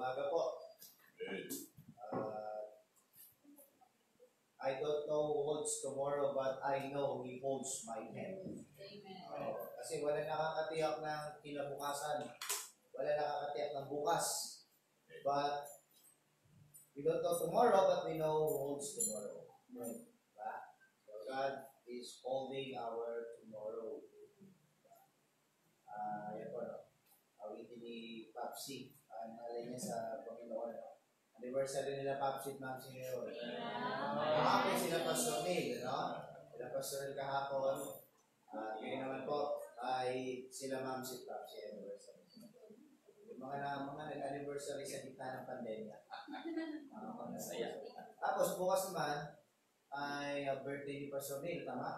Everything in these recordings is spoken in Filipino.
umaga po. I don't know who holds tomorrow, but I know He holds my hand. Kasi wala nakakatiyak ng kinabukasan. Wala nakakatiyak ng bukas. But we don't know tomorrow, but we know who holds tomorrow. Diba? So God is holding our tomorrow. Yan po, no? Awitin ni Papsi. Nalay niya sa Panginoon. Anniversary nila Papsi at Mamsi ngayon. Kahapon sila Pastor Neil, no? Sila Pastor Neil kahapon. Ngayon naman po ay sila Mamsi at Papsi anniversary. Yung mga nag-anniversary sa gitna ng pandemya. Tapos bukas naman ay birthday ni Pastor Neil, tama?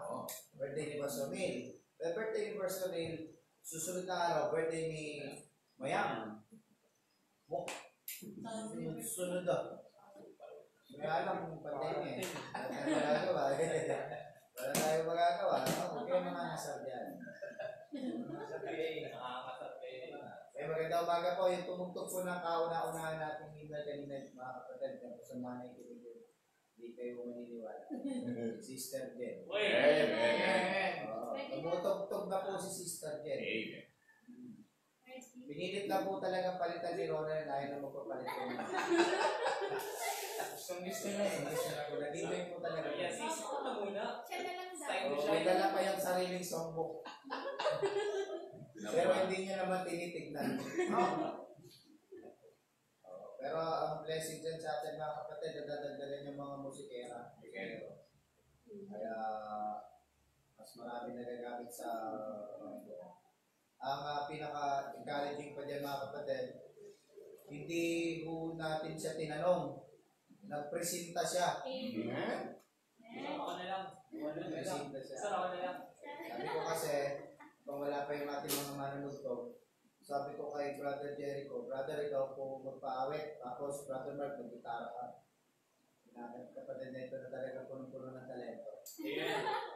Birthday ni Pastor Neil. Birthday ni Pastor Neil, susunod na araw, birthday ni Mayang. Sunod daw. Kaya lang kung pandemya. Wala tayong magagawa. Huwag kayo nangangasal dyan. Kaya maganda umaga po. Yung tumugtog po ng kauna-unahan natin himnal kanina, mga kapatid. Kung sa mga nakikinig, hindi kayo maniniwala. Sister Jen. Tumutugtog na po si Sister Jen. Pinilit na po talaga palitan ni Ronald na ayaw na magpapalit ko. Gusto na eh. Nag-enjoy po talaga. Sisi ko na muna. Siya na lang daw. May dala pa yung sariling songbook. Pero hindi niya naman tinitignan. Pero ang blessing dyan sa atin mga kapatid, nadadagdagan yung mga musikera. Kaya mas marami nagagamit sa ang pinaka-encouraging pa dyan mga kapatid, hindi ho natin siya tinanong. Nagpresenta siya. Ako na lang. Nagpresenta siya. Ako na lang. Sabi ko kasi, kung wala pa yung ating mga manunugtog, sabi ko kay Brother Jericho, Brother, ikaw po magpaawit. Tapos, Brother Mark, mag-gitara ka. Kapatid na ito na talaga punong-puno ng talento.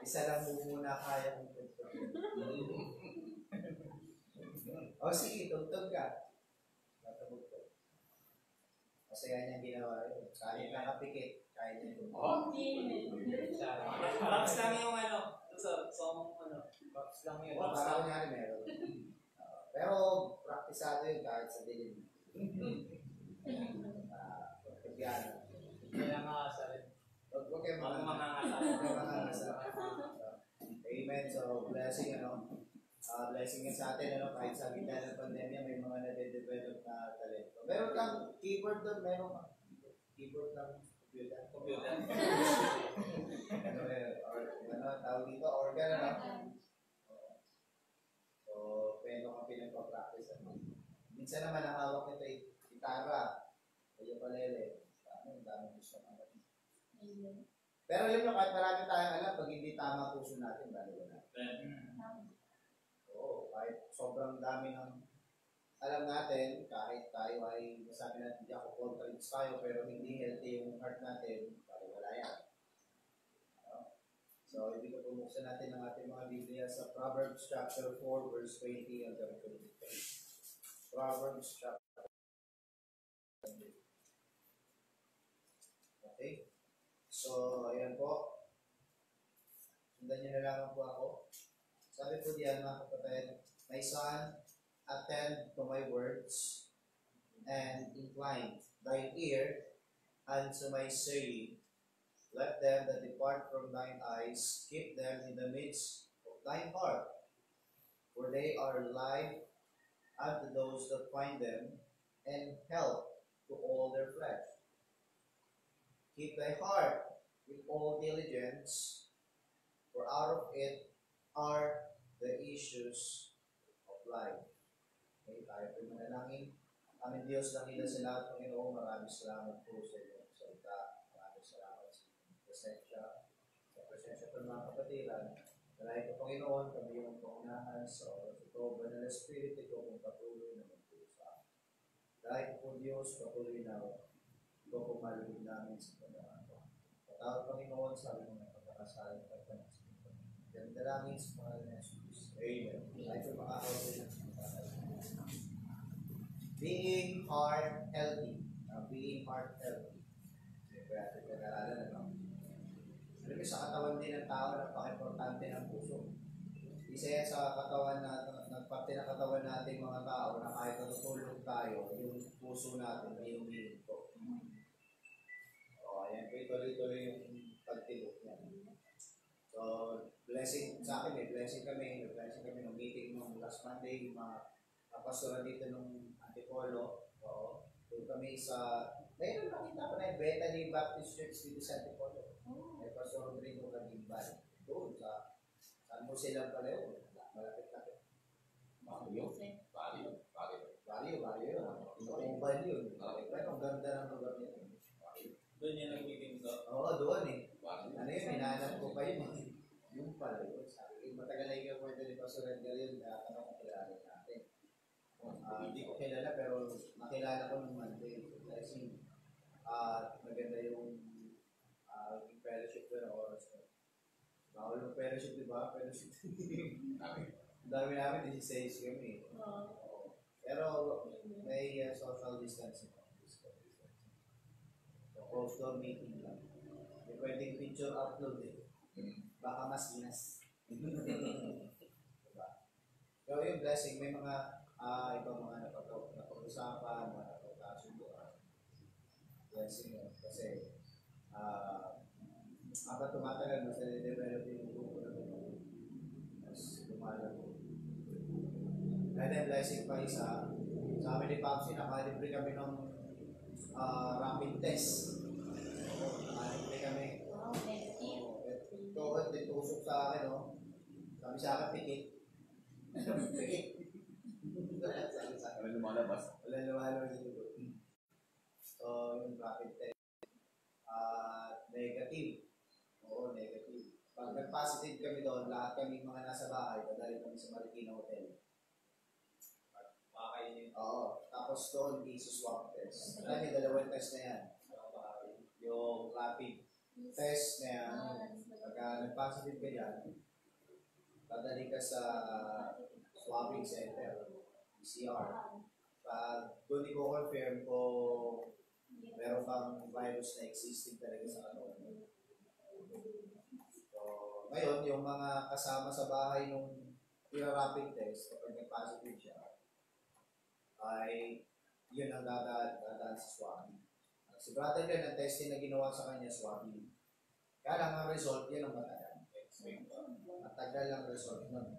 Isa lang muna kaya kong tugtog. O sige, tugtog ka. Matugtog. Masaya niyang ginawa yun. Kahit nakapikit, kahit niya tugtog. Box lang yung ano. Box lang yun. Parang kunyari meron. Pero praktisado yun kahit sa dilim. Pagpagyan. Kaya nga asalin. Huwag kayo mangangasal. Amen. So, blessing, blessing yan sa atin, kahit sa gitna ng pandemya, may mga nade-develop na talento. Meron kang keyboard doon, meron kang keyboard ng computer. Tawag dito, organ, So, pwede kang pinagpa-practice. Minsan naman, ang hawak nito ay gitara, o yung palele. Ang dami gusto ng kapatid. Pero yun yung kahit marami tayong alam, pag hindi tama puso natin, baliw na. Oo, kahit sobrang dami ng alam natin, kahit tayo ay masabi natin, hindi ako contradicts tayo, pero hindi healthy yung heart natin, wala yan. So, ibig ko pumuksan natin ang ating mga Biblia sa Proverbs chapter 4, verse 20 hanggang 23. Proverbs chapter 20. Okay? So, ayan po. Sundan niyo na lang po ako. Sabi po diyan mga kapatid, my son, attend to my words and incline thine ear unto my saying. Let them that depart from thine eyes keep them in the midst of thine heart, for they are life unto those that find them, and health to all their flesh. Keep thy heart with all diligence, for out of it are the issues of life. Okay, tayo po manalangin. Aming Diyos, nakita sa lahat, Panginoon, maraming salamat po sa inyong salita. Maraming salamat sa inyong presensya po ng mga kapatiran. Dahil po, Panginoon, kami yung pangunahan sa oras ito, banal na Espiritu ito kung patuloy na magpusa. Dahil po, Diyos, patuloy na ito kung malugod namin sa pagdaan. Patawad, Panginoon, sa aming mga pagkakasalan at pagkakasalan. Yan dalangin sa pangalan ng Jesus. Amen. Ay po makakawin ng Being heart healthy. Being heart healthy. Siyempre natin pag-aralan, ano? Alam mo, sa katawan din ng tao, napaka-importante ng puso. Isa yan sa katawan na, parte ng katawan natin mga tao na kahit natutulog tayo, yung puso natin ay humihinto. O, ayan po, tuloy-tuloy yung pagtilok niya. So, blessing sa akin blessing kami ng meeting nung last Monday, yung mga pastoran dito nung Antipolo. Oo. Doon kami sa, ngayon nakita ko na yung Bethany Baptist Church dito sa Antipolo. May Pastor Rodrigo Cagimbal. Doon sa San Jose lang pala yun. Malapit-lapit. Barrio. Inuuban yun. Pero ang ganda ng lugar niya. Doon yung nagiging doon. Oo, doon eh. Ano yun, hinahanap ko pa yun. Yung pala yun. Sabi, matagal na yung kwento ni Pastor Edgar yun. Tanong ko kilala natin. Hindi ko kilala pero nakilala ko nung Monday. Kasi maganda yung fellowship ko na oras ko. Bawal yung fellowship, di ba? Fellowship. Ang dami namin, 16 kami. Pero may social distancing. So, close door meeting lang. May pwedeng picture upload eh. Baka mas ginas. Diba? So yung blessing, may mga ibang mga napag-usapan, mga napag-kasunduan. Blessing yun. Kasi habang tumatagal, mas na-develop yung grupo na ito. Mas lumalago. And then blessing pa isa, sa amin ni Papsi, nakalibre kami ng rapid test. Nakalibre kami. Ito, tusok sa akin, no? Sabi sa akin, pikit. Pikit. Wala lumalabas. Wala lumalabas dito. So, yung rapid test. Negative. Oo, negative. Pag nag-positive kami doon, lahat kami mga nasa bahay, padali kami sa Marikina Hotel. Makakainin. Oo. Tapos doon, isuswap test. Alam niyo, dalawang test na yan. Yung rapid test na yan, pagka nag-positive ka yan, padali ka sa swabbing center, PCR. Pag doon i-confirm kung meron kang virus na existing talaga sa katawan mo. So, ngayon, yung mga kasama sa bahay nung rapid test, kapag nag-positive siya, ay yun ang dadaan sa swabbing. Si brother din, ang testing na ginawa sa kanya, swabbing. Kaya lang ang result, yun ang matagal. Matagal ang result nun.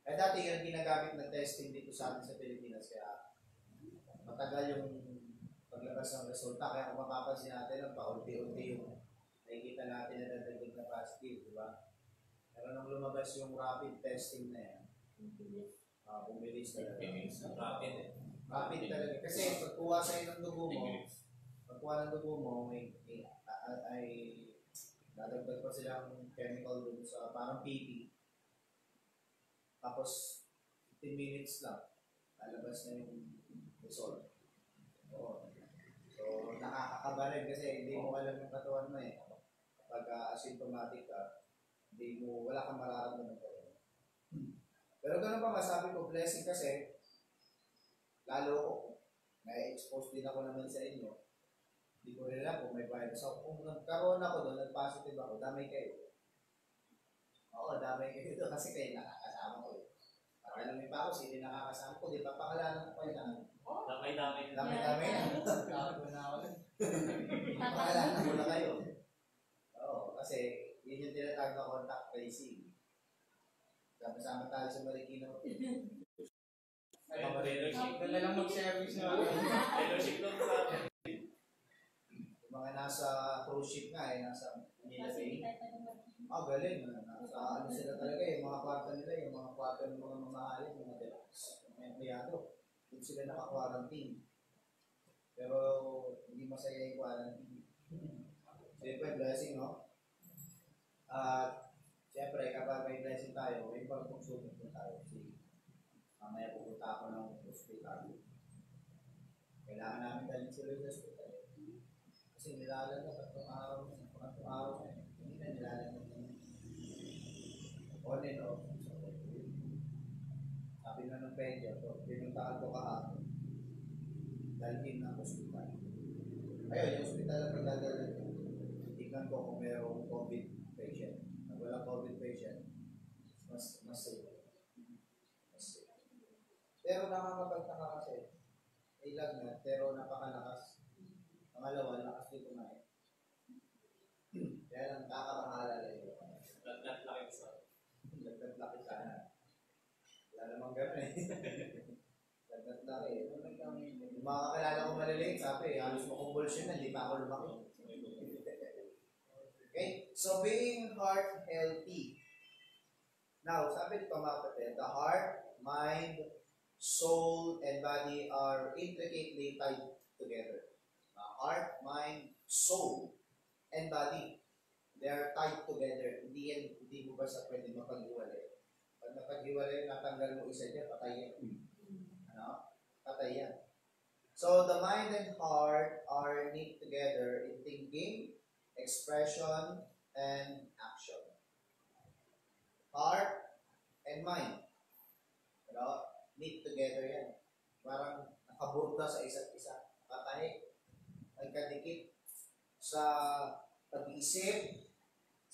Eh dati yung ginagamit na testing dito sa atin sa Pilipinas, kaya matagal yung paglabas ng resulta. Kaya kung mapapansin natin, ang paunti-unti yung nakikita natin na dadagdag na positive, di ba? Pero nung lumabas yung rapid testing na yan, bumilis talaga. Rapid eh. Rapid talaga. Kasi pagkuha sa'yo ng dugo mo, ay dadagdag pa silang chemical dun sa parang PP. Tapos, 15 minutes lang, lalabas na yung result. Oo. So, nakakakaba rin kasi hindi mo alam yung katawan mo eh. Kapag asymptomatic ka, wala kang mararamdaman ka rin. Pero ganun pa masabi ko, blessing kasi, lalo ko, na-expose din ako naman sa inyo. Hindi ko rin alam kung may virus ako. Kung nagkaroon ako doon, nag-positive ako, damay kayo. Oo, damay kayo doon kasi kayo nakakasama ko eh. Parang pa ako, sino nakakasama ko, di ba pakalanan ko kayo na. Damay-damay. Damay-damay na. Gago na ako. Pakalanan ko na kayo. Oo, kasi yun yung tinatawag na contact tracing. Sama-sama tayo sa Marikina. Fellowship ko na lang mag-service na. Fellowship lang sa akin. Yung mga nasa cruise ship nga nasa Manila Bay. Galing. Nasa ano sila talaga, yung mga kwarto nila, yung mga kwarto ng mga mamahalin, mga deluxe, mga empleyado. Doon sila naka-quarantine. Pero hindi masaya yung quarantine. Siyempre, blessing, no? Siyempre, kapag may blessing tayo, may pagpugsugod po tayo. Mamaya pupunta ako ng hospital. Kailangan namin dalhin sila sa hospital. Kasi nilalag na 3 araw na. Hindi na nilalag na. On and off. Sabi na ng pedyo, pinuntahan ko kahapon. dalhin ng ospital. Ayun, yung ospital ang pagdadalhin ko. Tignan ko kung mayroong COVID patient. Pag walang COVID patient, mas safe. Mas safe. Pero nakakapagtaka kasi, ilag na, pero napakalakas. Pangalawa, lakas din kumain. Kaya lang nakakabahala lang yun. Lahat lang yung sa. Lagdat-laki sana. Wala namang gano'n eh. Lagdat-laki eh. Yung mga kakilala ko maliliit, sabi, halos makumbulsyon na, hindi pa ako lumaki. Okay? So, being heart healthy. Now, sabi dito mga kapatid, the heart, mind, soul, and body are intricately tied together. Heart, mind, soul, and body. They are tied together. Hindi mo ba sa pwede mapag-iwalay? Pag napag-iwalay, natanggal mo isa dyan, patay yan. Ano? Patay yan. So, the mind and heart are knit together in thinking, expression, and action. Heart and mind. Ano? Knit together yan. Parang nakaburda sa isa't isa. Patay. Nagkadikit sa pag-iisip,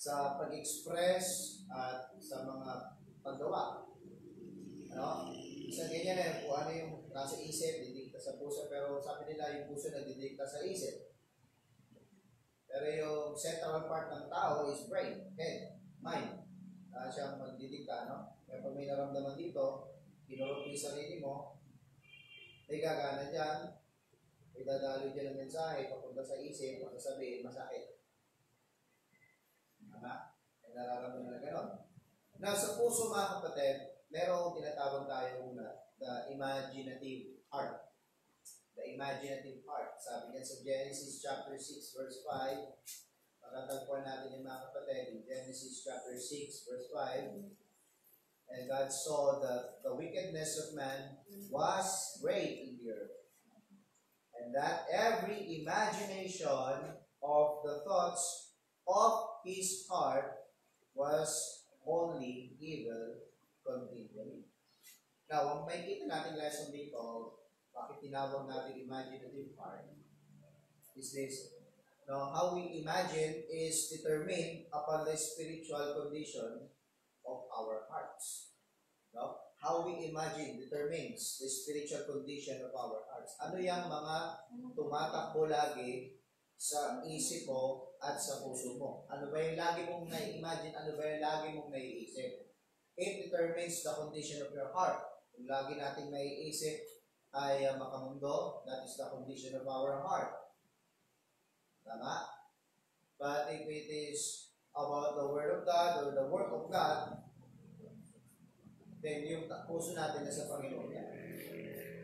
sa pag-express, at sa mga paggawa. Ano? Isa ganyan na kung ano yung nasa isip, didikta sa puso, pero sabi nila yung puso nagdidikta sa isip. Pero yung central part ng tao is brain, head, mind. Siyang magdidikta, no? Kaya pag may naramdaman dito, kinurot mo yung sarili mo, may gagana dyan, may dadalo dyan ng mensahe, papunta sa isip, masasabihin, masakit. May nararamdaman na gano'n. Now, sa puso mga kapatid, merong tinatawag tayo muna, the imaginative heart. The imaginative heart. Sabi niya sa Genesis chapter 6 verse 5, matatagpuan natin yung mga kapatid in Genesis chapter 6 verse 5, and God saw that the wickedness of man was great in the earth, and that every imagination of the thoughts of his heart was only evil continually. Now, ang makikita natin lesson dito, bakit tinawag natin imaginative heart, is this. Now, how we imagine is determined upon the spiritual condition of our hearts. No? How we imagine determines the spiritual condition of our hearts. Ano yung mga tumatakbo lagi sa isip mo at sa puso mo? Ano ba yung lagi mong na-imagine? Ano ba yung lagi mong naiisip? It determines the condition of your heart. Kung lagi nating naiisip ay makamundo, that is the condition of our heart. Tama? But if it is about the Word of God or the work of God, then yung puso natin na sa Panginoon yan.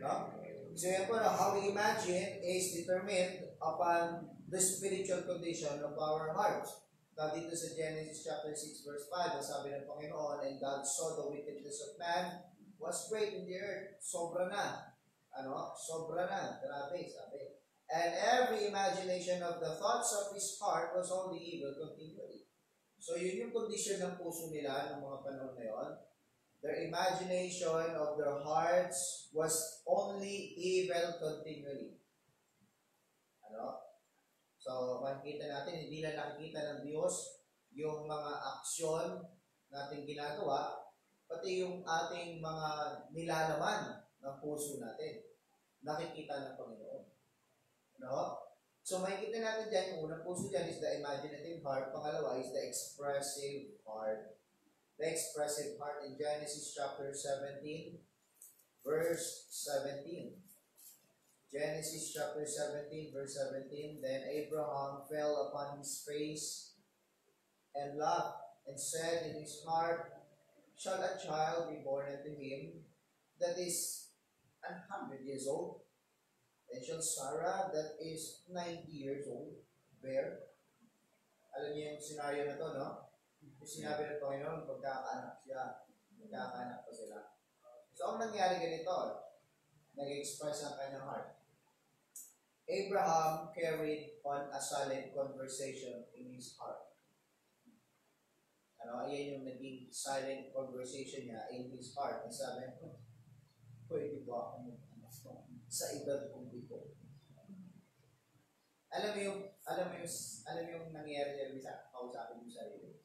No? So yan po, how we imagine is determined upon the spiritual condition of our hearts. Now dito sa Genesis chapter 6 verse 5, ang sabi ng Panginoon, and God saw the wickedness of man was great in the earth. Sobra na. Ano? Sobra na. Grabe, sabi. And every imagination of the thoughts of his heart was only evil continually. So yun yung condition ng puso nila ng mga panahon na yun. Their imagination of their hearts was only evil continually. Ano? So, makikita natin, hindi lang nakikita ng Diyos yung mga aksyon nating ginagawa, pati yung ating mga nilalaman ng puso natin. Nakikita ng Panginoon. No? So, makikita natin dyan, yung unang puso dyan is the imaginative heart. Pangalawa is the expressive heart. The expressive heart in Genesis chapter 17, verse 17. Genesis chapter 17, verse 17. Then Abraham fell upon his face and laughed, and said in his heart, shall a child be born unto him that is 100 years old? And shall Sarah that is 90 years old bear? Alam niyo yung scenario na to, no? Yung sinabi ng Panginoon, pagkakaanak siya, magkakaanak pa sila. So, ang nangyari ganito, nag-express ang kanyang heart. Abraham carried on a silent conversation in his heart. Ano, ayan yung naging silent conversation niya in his heart. Nasabi, pwede ba ako sa edad kong ito? alam mo yung nangyayari niya sa kausapin mo sarili.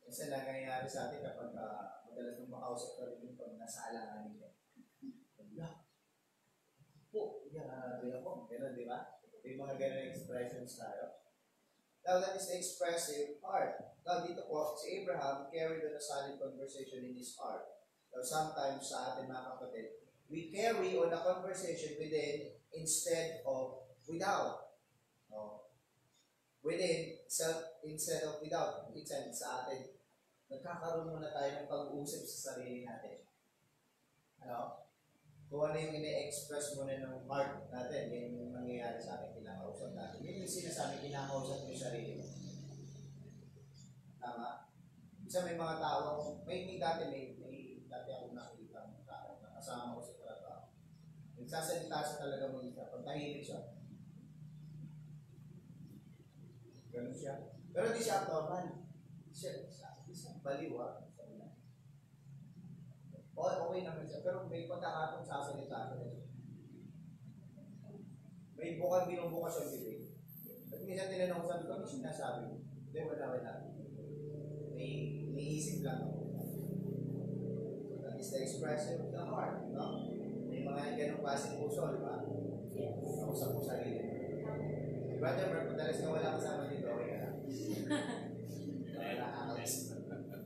Kasi nangyayari sa atin kapag madalas nung makausap ka rin yung pag nasa alanganin ka. Ganun, di ba? May mga ganun expressions tayo. Now, that is the expressive part. Now, dito po, si Abraham carried on a solid conversation in his heart. Now, sometimes sa atin mga kapatid, we carry on a conversation within instead of without. No? Within instead of without. Minsan sa atin, nagkakaroon muna tayo ng pag-uusap sa sarili natin. Ano? Kung ano yung ine-express muna ng heart natin, yan yung nangyayari sa atin, kinakausap natin. Yun yung sinasabi, kinakausap mo yung sarili mo. Tama? Isa may mga tao, may dati ako nakikita ng tao na kasama ko sa trabaho. Nagsasalita siya talaga mag-isa. Pag tahimik siya, ganun siya. Pero di siya abnormal. Siya baliwa. Okay naman siya, pero may pagkakataong sasalita siya. May binubukas yung bibig. At minsan tinanong ko, sabi ko, ano sinasabi mo? Hindi, wala. May iniisip lang ako. So that is the expression of the heart, no? May mga ganong klaseng puso, di ba? Kausap mo sarili. Brother, madalas na wala kasama dito, okay ka lang.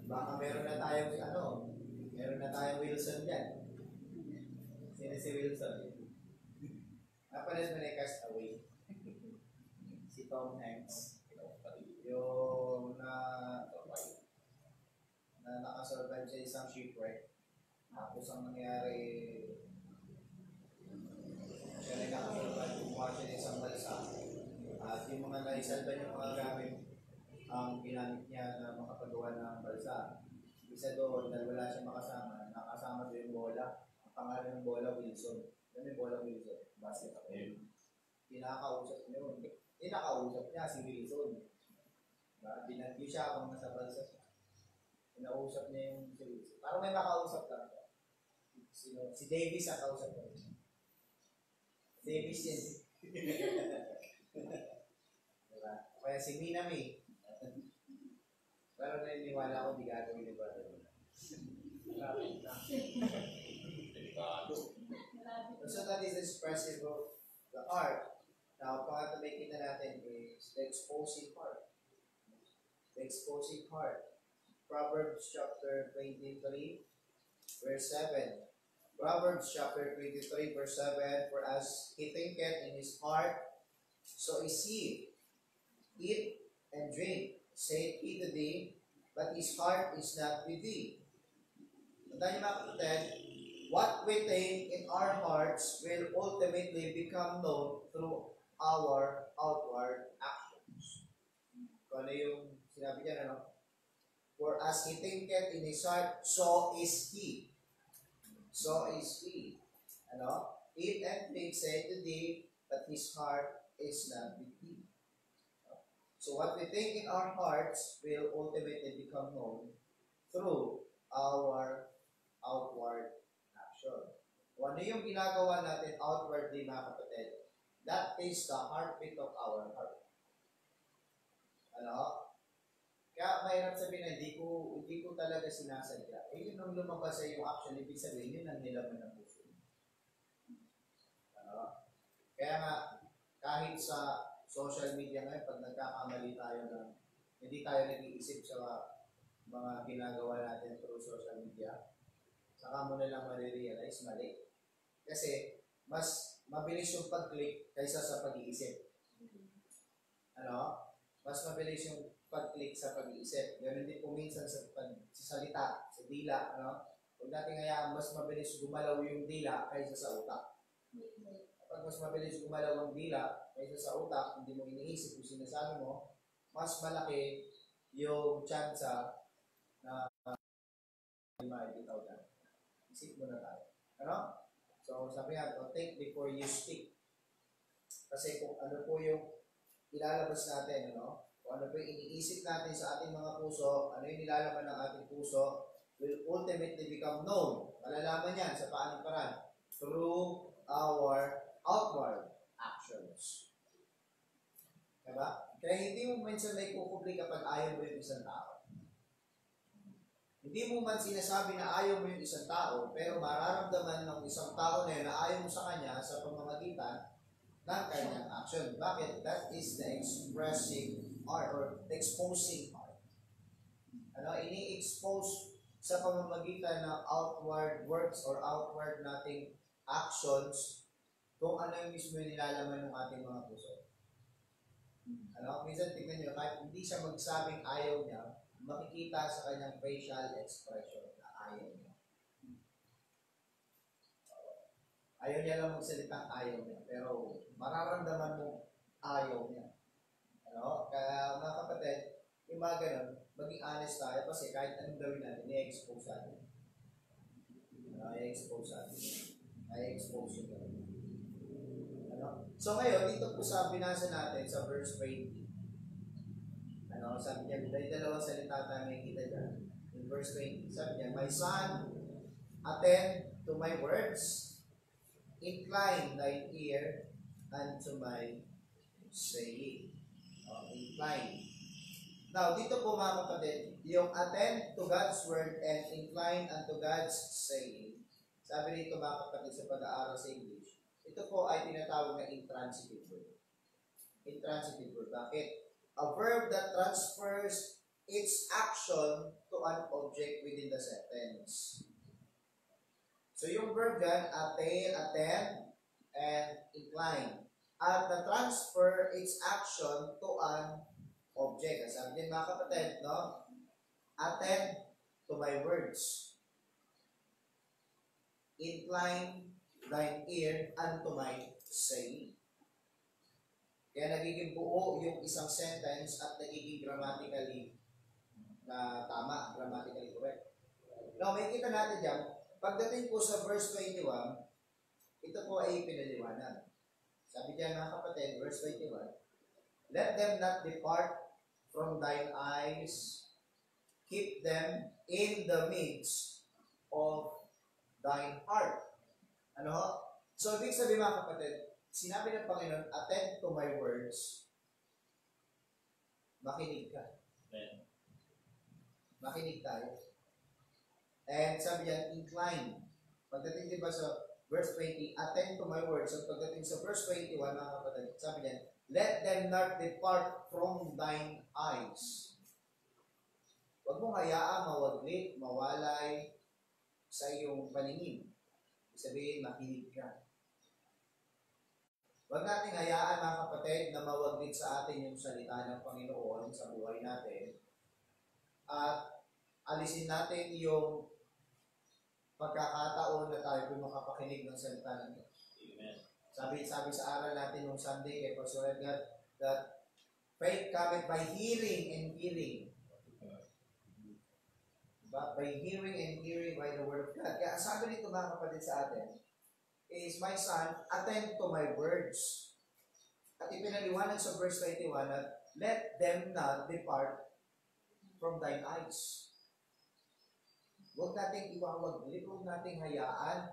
Baka meron na tayong Wilson dyan. Sino si Wilson? Napanood mo na yung Castaway. Si Tom Hanks. Yung nakasurvive sa isang shipwreck. Tapos ang nangyari, siya rin nakasurvive, kumuha siya ng isang balsa. At yung mga naisalba niya mga gamit, ang ginamit niya na makapagawa ng balsa. Isa doon, dahil wala siya nakasama doon yung bola. Ang pangalan ng bola, Wilson. Ano yung bola, Wilson? Basketball. Pinakausap niya yun. Pinakausap niya si Wilson. Binagyo siya kung nasa balsa siya. Pinausap niya yung si Wilson. Parang may makausap lang. Si Davis ang kausap ko. Davis yun. Diba? Kaya si Minami. Pero naniniwala ko, di gagawin ni brother. So that is the expressive of the heart. Now, pangatlo may kita natin is the exposing heart. The exposing heart. Proverbs chapter 23, verse 7. Proverbs chapter 23, verse 7. For as he thinketh in his heart, so is he. Eat and drink, saith he to thee, but his heart is not with thee. Tandaan niyo mga kapatid, what we think in our hearts will ultimately become known through our outward actions. Kung ano yung sinabi niya, ano? For as he thinketh in his heart, so is he. So is he. Ano? Eat and drink, saith to thee, but his heart is not with thee. So what we think in our hearts will ultimately become known through our outward action. Kung ano yung ginagawa natin outwardly, mga kapatid, that is the heartbeat of our heart. Ano? Kaya mahirap sabihin na hindi ko talaga sinasadya. Yun ang lumabas sa yung action, ibig sabihin yun ang nilaman ng puso. Ano? Kaya nga, kahit sa social media ngayon, pag nagkakamali tayo na hindi tayo nag-iisip sa mga ginagawa natin through social media, saka mo na lang marirealize mali. Kasi, mas mabilis yung pag-click kaysa sa pag-iisip. Ano? Mas mabilis yung pag-click sa pag-iisip. Ganun din po minsan sa salita, sa dila. Ano? Huwag natin hayaan mas mabilis gumalaw yung dila kaysa sa utak. Pag mas mabilis gumalaw ang dila kaysa sa utak, hindi mo iniisip kung sinasabi mo, mas malaki yung tsansa na makikitaw ka. Isip mo na tayo. Ano? So, sabi nga, think before you speak. Kasi kung ano po yung ilalabas natin, ano? Kung ano po yung iniisip natin sa ating mga puso, ano yung nilalaman ng ating puso, will ultimately become known. Malalaman yan sa paanong paraan. Through our outward actions. Diba? Kaya hindi mo minsan may kukubli kapag ayaw mo yung isang tao. Hindi mo man sinasabi na ayaw mo yung isang tao, pero mararamdaman ng isang tao na yun na ayaw mo sa kanya sa pamamagitan ng kanyang action. Bakit? That is the expressing art or exposing art. Ini-expose sa pamamagitan ng outward works or outward nating actions kung ano yung mismo yung nilalaman ng ating mga puso. Minsan tingnan nyo, kahit hindi siya magsabing ayaw niya, makikita sa kanyang facial expression na ayaw niya. Ayaw niya lang magsalitang ayaw niya, pero mararamdaman mo ayaw niya. Kaya mga kapatid, yung mga ganun, maging honest tayo kasi kahit anong gawin natin, i-expose natin. I-expose natin. I-expose yung gawin. So ngayon, dito po sa binasa natin sa verse 20. Sabi niya, dahil dalawang salita tayo makikita dyan. In verse 20, sabi niya, my son, attend to my words, incline thine ear unto my saying. Incline. Now, dito po mga kapatid, yung attend to God's word and incline unto God's saying. Sabi dito mga kapatid sa pag-aaral sa English, ito po ay tinatawag na intransitive verb. Intransitive verb. Bakit? A verb that transfers its action to an object within the sentence. So yung verb dyan, attend, and incline. At na-transfer its action to an object. Sabi din mga kapatid, no? Attend to my words. Incline thine ear unto my saying. Kaya nagiging buo yung isang sentence at nagiging grammatically na tama, grammatically correct. Now, may kita natin dyan, pagdating po sa verse 21, ito po ay pinaliwanag. Sabi dyan mga kapatid, verse 21, let them not depart from thine eyes, keep them in the midst of thine heart. So, ibig sabihin mga kapatid, sinabi ng Panginoon, attend to my words, makinig ka. Makinig tayo. And sabi yan, incline. Pagdating diba sa verse 20, attend to my words. So, pagdating sa verse 21, mga kapatid, sabi yan, let them not depart from thine eyes. Huwag mong hayaan mawaglit, mawalay sa iyong paningin. Sabihin, makinig ka. Huwag nating hayaan mga kapatid na mawaglit sa atin yung salita ng Panginoon sa buhay natin at alisin natin yung pagkakataon na tayo kung makapakinig ng salita ng Diyos. Amen. Sabi sa aral natin nung Sunday kay Pastor Edgar that faith cometh by hearing and hearing. But by hearing and hearing by the word of God. Kaya sabi nito mga kapatid sa atin is, my son, attend to my words. At ipinaliwanag sa verse 21 that let them not depart from thine eyes. Huwag nating iwawaglit, huwag nating hayaan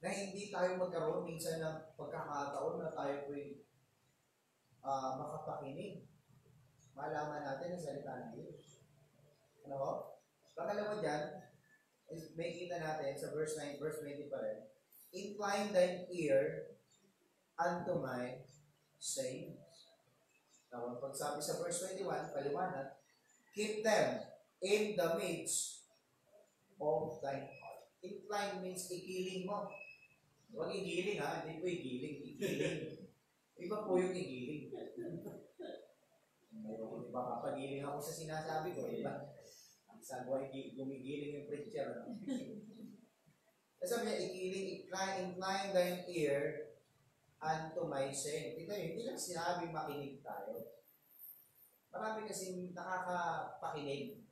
na hindi tayo magkaroon minsan ng pagkakataon na tayo po'y makapakinig. Malaman natin ang salita ng Diyos. Pangalawa dyan, is may kita natin sa verse 9, verse 20 pa rin, incline thine ear unto my sayings. Now, pag sabi sa verse 21, paliwanag, keep them in the midst of thine heart. Incline means ikiling mo. Huwag igiling ha, hindi po igiling, ikiling. Iba po yung igiling. Baka pagiling ako sa sinasabi ko, diba? Sa buhay, gumigiling yung preacher. Sabi niya, incline thine ear unto my saying. Hindi lang sinabi makinig tayo. Marami kasing nakakapakinig.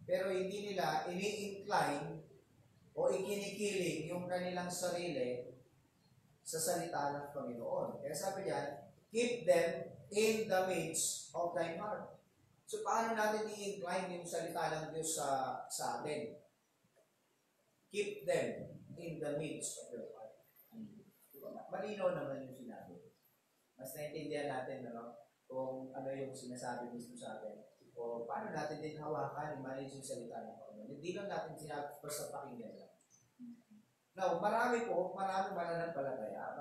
Pero hindi nila ini-incline o ikinikiling yung kanilang sarili sa salita ng Panginoon. Kaya sabi niya, keep them in the midst of thy heart. So, paano natin i-incline yung salita ng Diyos sa atin? Keep them in the midst of your heart. Malinaw naman yung sinabi. Mas naintindihan natin, kung ano yung sinasabi mismo sa atin. O paano natin din hawakan, manage yung salita ng Panginoon. Hindi lang natin sinabi basta pakinggan lang. Now, maraming mananampalataya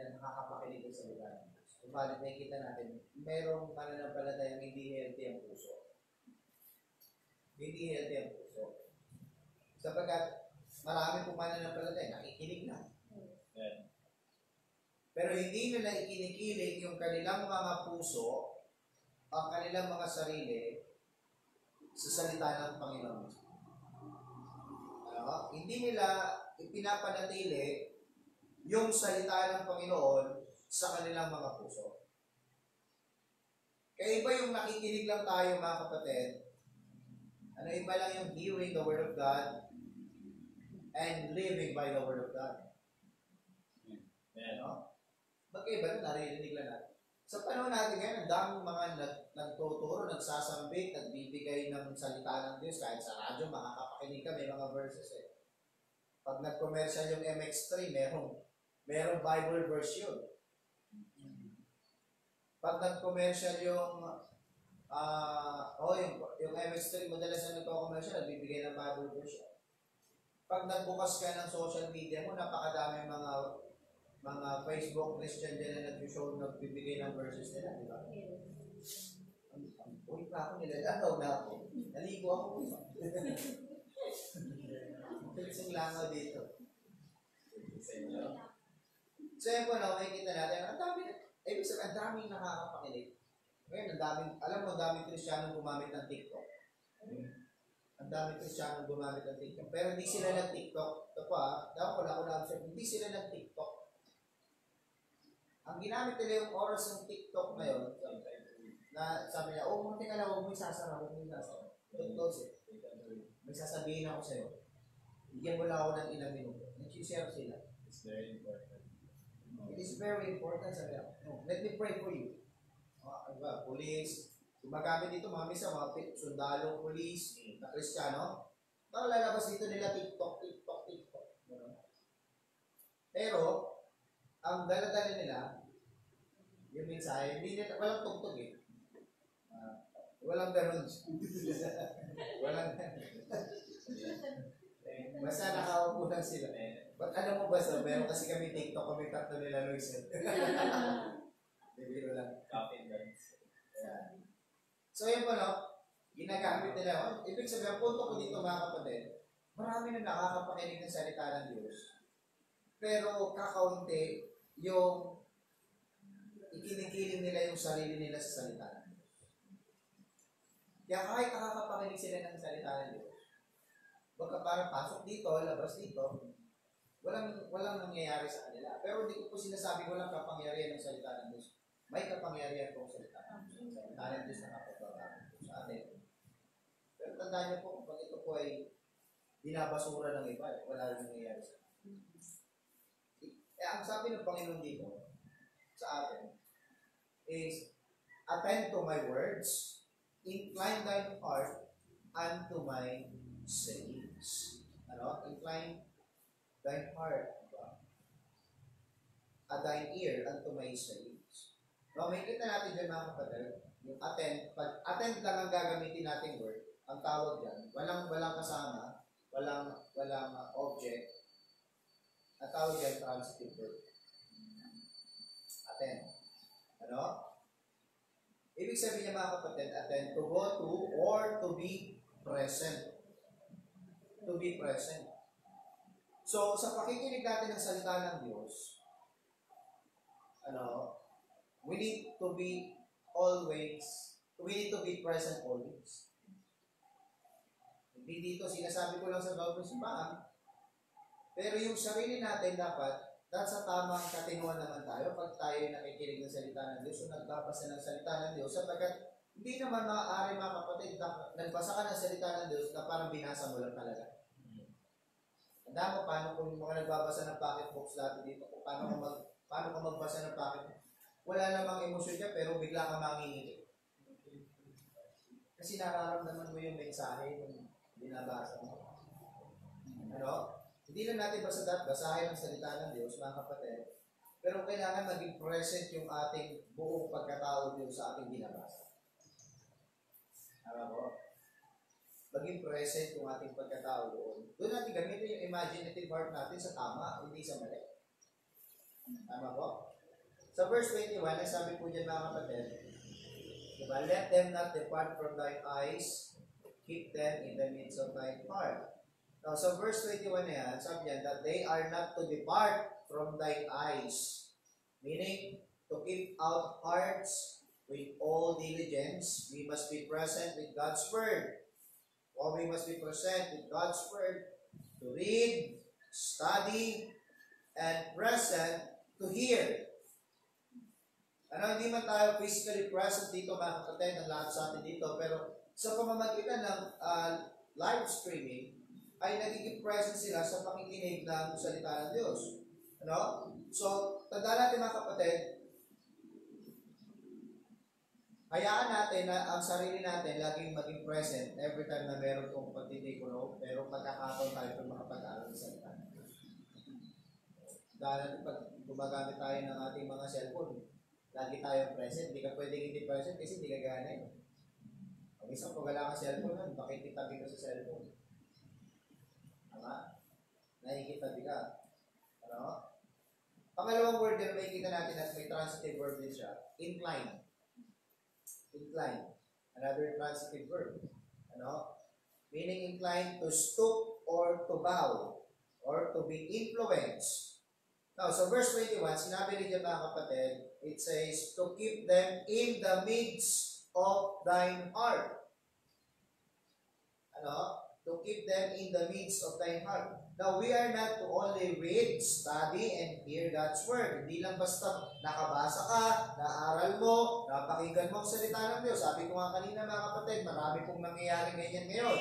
na nakakapakinig sa salita ng Diyos. Subalit nakikita natin, merong mananampalataya hindi healthy ang puso. Hindi healthy ang puso. Sapagkat marami pong mananampalataya, nakikinig lang. Pero hindi nila ikinikilig yung kanilang mga puso, ang kanilang mga sarili, sa salita ng Panginoon. Hindi nila ipinapanatili yung salita ng Panginoon sa kanilang mga puso. Kaya iba yung nakikinig lang tayo, mga kapatid. Iba lang yung hearing the Word of God and living by the Word of God. Magkaiba na narinig lang natin. Sa panahon natin ngayon, ang daming mga nagtuturo, nagsasambit, nagbibigay ng salita ng Diyos. Kahit sa radyo, makakapakinig ka, may mga verses eh. Pag nag-commercial yung MX3, merong Bible verse yun. Pag nag-commercial yung MX3, madalas na nagko-commercial, nagbibigay ng Bible verse yun. Pag nagbukas ka ng social media mo, napakadaming mga Facebook Christian din na nagbibigay ng verses nila, di ba? Uy pa ako, nilalagaw na ako. Naligo ako. Pinsing langaw dito. So yun po, makikita natin, ang daming nakakapakinig. Ngayon, ang daming Kristiyano gumamit ng TikTok. Ang daming Kristiyano gumamit ng TikTok. Pero hindi sila nag-TikTok. Ito pa, hindi sila nag-TikTok. Ang ginamit nila yung oras ng TikTok na yun, na sabi niya, munti ka lang, huwag mo isasara. Don't close it. May sasabihin ako sa'yo. Bigyan mo lang ako ng ilang minuto. Nag-share sila. It's very important. It is very important, sabi ako. No, let me pray for you. Police, gumagamit dito mga misa, mga sundalo, police, na Kristiyano. Lalabas dito nila TikTok. Pero, ang dala-dala nila, yung mensahe, walang tugtog eh. Walang ganon. Walang basta nakaupo lang sila. Ba't alam mo ba sa meron kasi kami TikTok, kami tatlo nila Luis. Bibiro lang. So yun po, ginagamit nila. Ibig sabihin, punto ko dito mga kapatid, marami na nakakapakinig ng salita ng Diyos. Pero kakaunti yung ikinikiling nila yung sarili nila sa salita ng Diyos. Kaya kahit nakakapakinig sila ng salita ng Diyos, baka parang pasok dito, labas dito, walang nangyayari sa kanila. Pero hindi ko po sinasabi walang kapangyarihan ng salita ng Diyos. May kapangyarihan po sa salita ng Diyos. Salita ng Diyos nakapagbabago po sa atin. Pero tandaan niyo po, pag ito po ay binabasura ng iba, wala rin nangyayari sa kanila. Ang sabi ng Panginoon dito sa atin is, attend to my words, incline thine heart unto my sayings. Incline thine heart, thine ear unto my sayings. May kita natin dyan mga kapatid, yung attend, pag attend lang ang gagamitin nating word, ang tawag dyan, walang kasama, walang object, ang tawag dyan, transitive verb. Attend. Ibig sabihin niya mga kapatid, attend, to go to or to be present. To be present. So, sa pakikinig natin ng salita ng Diyos, we need to be present always. Hindi dito, sinasabi ko lang sa bawat simbahan, pero yung sarili natin dapat, sa tamang katinuan naman tayo pag tayo nakikinig ng salita ng Diyos o nagbabasa ng salita ng Diyos, sapagkat hindi naman maaari mga kapatid, nagbasa ka ng salita ng Diyos na parang binasa mo lang talaga. Tanda mo, paano kung mga nagbabasa ng pocket books dati dito, paano ka magbasa ng pocket book? Wala namang emosyon ka, pero bigla ka mangingiti. Kasi nararamdaman mo yung mensahe yung binabasa mo. Hindi lang natin basahin ang salita ng Diyos, mga kapatid. Pero kailangan maging present yung ating buong pagkatao doon sa ating binabasa. Tama po? Maging present yung ating pagkatao doon. Doon natin gamitin yung imaginative heart natin sa tama, hindi sa mali. Tama po? Sa verse 21, sabi po dyan mga kapatid, diba? Let them not depart from thy eyes, keep them in the midst of thy heart. Now, sa verse 21 na yan, sabi yan, that they are not to depart from thine eyes. Meaning, to keep our hearts with all diligence, we must be present with God's Word. Or we must be present with God's Word to read, study, and present to hear. Hindi man tayo physically present dito, mga kapatid, ang lahat sa atin dito, pero sa pamamagitan ng live streaming, ay nagiging present sila sa pakikinig ng salita ng Diyos. So, tandaan natin mga kapatid, hayaan natin na ang sarili natin laging maging present every time na meron kong pagtitikulo, pero pagkakataon tayo kung makapag-aaral ng salita ng Diyos. Dahil natin pag gumagamit tayo ng ating mga cellphone, lagi tayong present, hindi ka pwedeng hindi present kasi hindi ka gana eh. Pag isang pag wala kang cellphone, bakit itabi ka sa cellphone? Tama? Nakikitabi ka. Pangalawang word din, makikita natin at may transitive verb din siya. Incline. Incline. Another transitive verb. Meaning incline to stoop or to bow or to be influenced. Now, sa verse 21, sinabi rin dyan mga kapatid, it says, to keep them in the midst of thine heart. To keep them in the midst of thine heart. Now, we are not to only read, study, and hear God's Word. Hindi lang basta nakabasa ka, naaral mo, napakinggan mo ang salita ng Diyos. Sabi ko nga kanina mga kapatid, marami pong nangyayari ganyan ngayon.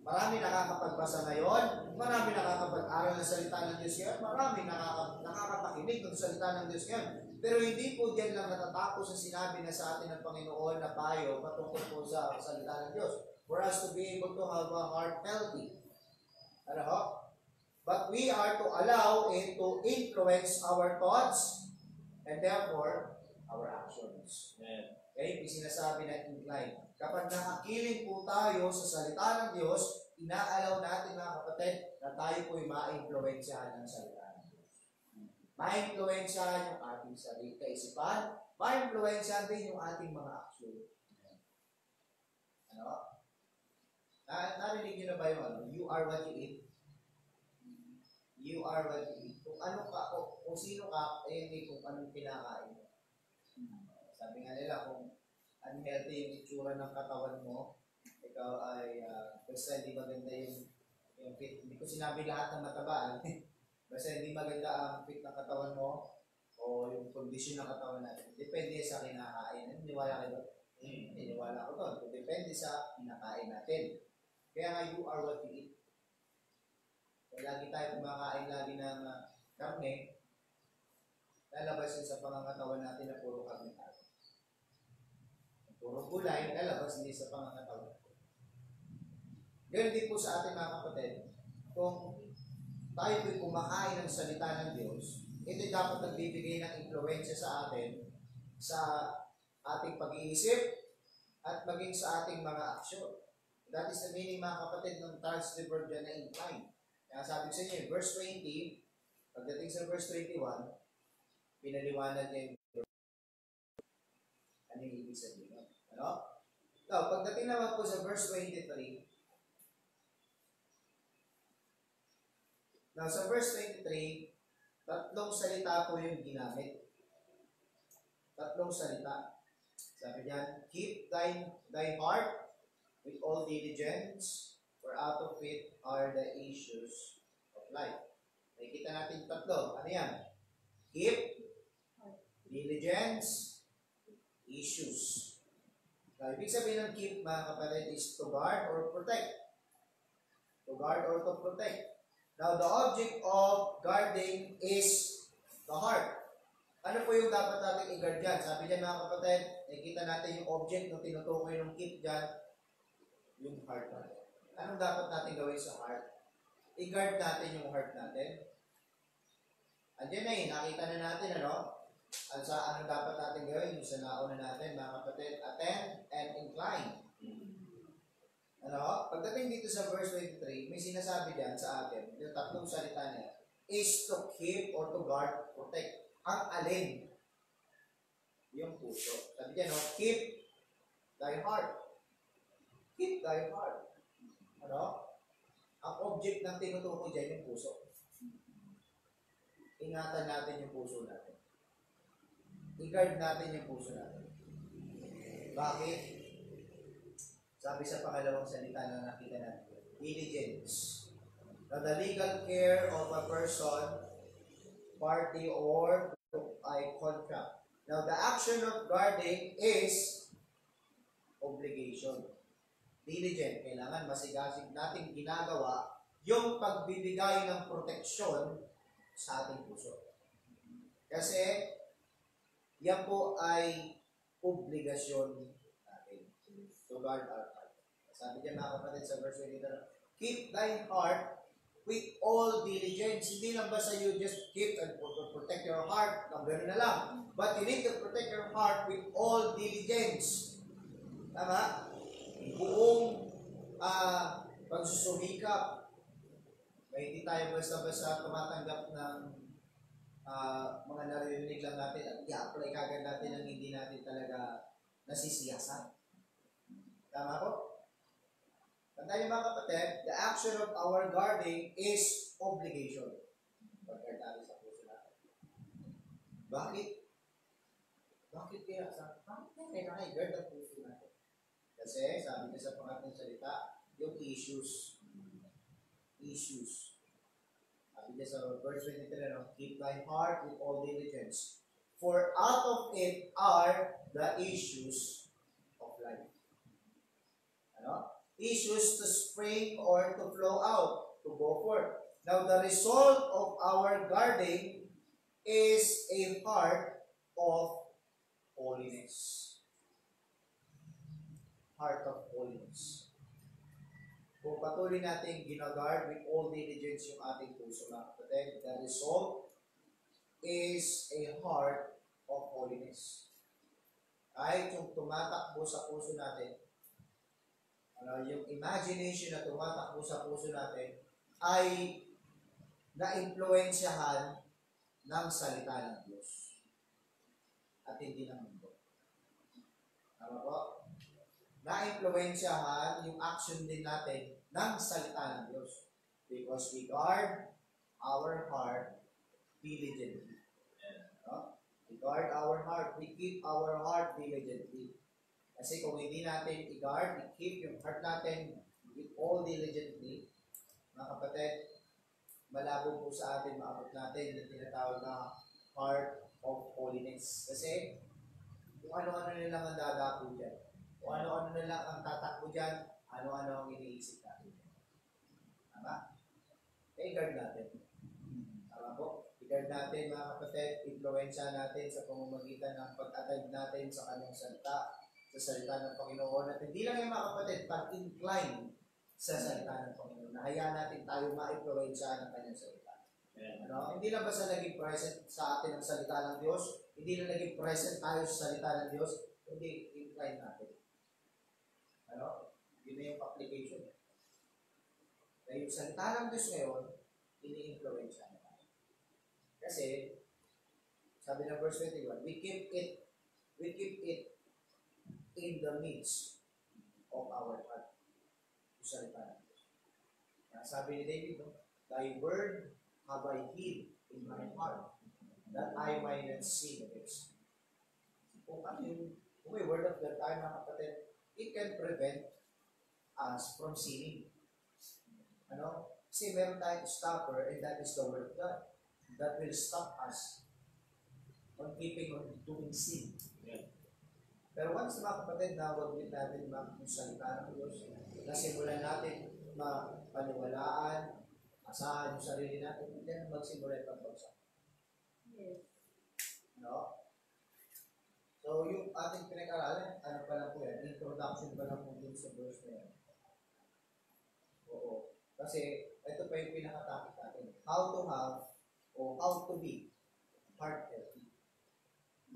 Marami nakakapagbasa ngayon, marami nakakapag-aral ng salita ng Diyos ngayon, marami nakakapakinig ng salita ng Diyos ngayon. Pero hindi po diyan lang natatapos ang sinabi na sa atin ng Panginoon na payo patungkol po sa salita ng Diyos. For us to be able to have a heart healthy. But we are to allow it to influence our thoughts and therefore our actions. Okay? Sinasabi na incline. Kapag nakakiling po tayo sa salita ng Diyos, inaalaw natin mga kapatid na tayo po'y ma-influensyahan ng salita ng Diyos. Ma-influensyahan yung ating sarili kaisipan, ma-influensyahan din yung ating mga aksyon. Narinig nyo na ba yung you are what you eat? You are what you eat. Kung ano ka, kung sino ka, hindi kung anong kinakain mo. Sabi nga nila, kung unhealthy yung itsura ng katawan mo, ikaw ay, basta hindi maganda yung fit. Hindi ko sinabi lahat ng mataba. Basta hindi maganda ang fit ng katawan mo o yung kondisyon ng katawan natin. Depende sa kinakain. Niniwala kayo? Niniwala ko doon. Depende sa kinakain natin. Kaya nga, you are what you eat. Kaya lagi tayo kumakain lagi ng karne, lalabas yun sa pangangatawan natin na puro karne tayo. Puro gulay, lalabas hindi sa pangangatawan natin. Ganyan din po sa ating mga kapatid, kung tayo po'y kumakain ng salita ng Diyos, ito dapat nagbibigay ng influensya sa atin, sa ating pag-iisip, at maging sa ating mga aksyon. That is the meaning mga kapatid ng transitive verb dyan na incline. Kaya sabi sa inyo, verse 20, pagdating sa verse 21, pinaliwanag niya yung ano yung ibig sabihin. Now, pagdating naman po sa verse 23, now sa verse 23, tatlong salita po yung ginamit. Tatlong salita. Sabi niyan, keep thy heart with all diligence, for out of it are the issues of life. Nakikita natin tatlo. Ano yan? Keep, diligence, issues. Now, ibig sabihin ng keep, mga kapatid, is to guard or protect. To guard or to protect. Now, the object of guarding is the heart. Ano po yung dapat natin i-guard dyan? Sabi dyan mga kapatid, nakikita natin yung object na tinutukoy ng keep dyan, yung heart natin. Anong dapat natin gawin sa heart? I-guard natin yung heart natin. Andiyan na nakita na natin, ano? At sa anong dapat natin gawin, yung sa nauna natin, mga kapatid, attend and incline. Ano? Pagdating dito sa verse 23, may sinasabi diyan sa atin, yung tatlong salita niya, is to keep or to guard, protect. Ang alin? Yung puso. Sabi niya, no? Keep thy heart. Keep thy heart. Ano? Ang object ng tinutukoy dyan yung puso. Ingatan natin yung puso natin. I-guard natin yung puso natin. Bakit? Sabi sa pangalawang salita na nakita natin, diligence. Now, the legal care of a person, party, or a contract. Now, the action of guarding is obligation. Diligent. Kailangan masigasig natin ginagawa yung pagbibigay ng proteksyon sa ating puso. Kasi, yan po ay obligasyon natin to guard our heart. Sabi niya mga kapatid sa verse 20, keep thy heart with all diligence. Hindi lang basta you just keep and protect your heart, gano'n na lang. But you need to protect your heart with all diligence. Tama? Buong pagsusumikap. Hindi tayo basta-basta tumatanggap ng mga naririnig lang natin at i-apply kagad natin ang hindi natin talaga nasisiyasan. Tama po? Tandaan niyo mga kapatid, the action of our guarding is obligation. Pag-guard natin sa puso natin. Bakit? Bakit kaya? Bakit kaya i-guard ang puso natin? Kasi, sabi niya sa pangatlong salita, yung issues. Sabi niya sa verse 23, keep thy heart with all diligence, for out of it are the issues of life. Ano? Issues to spring or to flow out, to go forth. Now, the result of our guarding is a heart of holiness. Heart of holiness. Kung patuloy natin ginaguard with all diligence yung ating puso, mga kapatid, the result is a heart of holiness. Kahit yung tumatakbo sa puso natin, yung imagination na tumatakbo sa puso natin ay na-influensyahan ng salita ng Diyos at hindi ng mundo. Tama po? Na-influensyahan yung action din natin ng salita ng Diyos because we guard our heart diligently. We guard our heart. We keep our heart diligently. Kasi kung hindi natin i-guard, i-keep yung heart natin with all diligently, mga kapatid, malabo po sa atin, maabot natin yung tinatawag na heart of holiness. Kasi, kung ano-ano nilang ang dadapo dyan, kung ano-ano nilang ang tatakbo dyan, ano-ano ang iniisip natin. Tama? I-guard natin. Tama po? I-guard natin, mga kapatid, influensya natin sa pamamagitan ng pag-attend natin sa kanyang salita, sa salita ng Panginoon. At hindi lang yung mga kapatid, pag-incline sa salita ng Panginoon. Nahayaan natin tayo ma-influensya ng kanyang salita. Ano? Hindi lang basta naging present sa atin ang salita ng Diyos, hindi lang naging present tayo sa salita ng Diyos, kundi incline natin. Ano? Yun na yung application. Kaya yung salita ng Diyos ngayon, ini-influensya na tayo. Kasi, sabi ng verse 21, we keep it in the midst of our heart. Yung salita ng Diyos. Sabi ni David, thy word have I hid in my heart, that I might not sin against you. Kung may word of the time, mga kapatid, it can prevent us from sinning. Ano? Kasi meron tayong stopper, and that is the word of God. That will stop us on keeping on doing sin. Pero once mga kapatid, nawaglit natin yung salita ng Diyos, nasimulan natin mapaniwalaan, asahan yung sarili natin, then magsimula yung pagbagsak. No? So, yung ating pinag-aralan, ano pa lang po yan? Introduction pa lang po dun sa verse na yan. Oo. Kasi, ito pa yung pinaka-topic natin. How to have, o how to be heart healthy.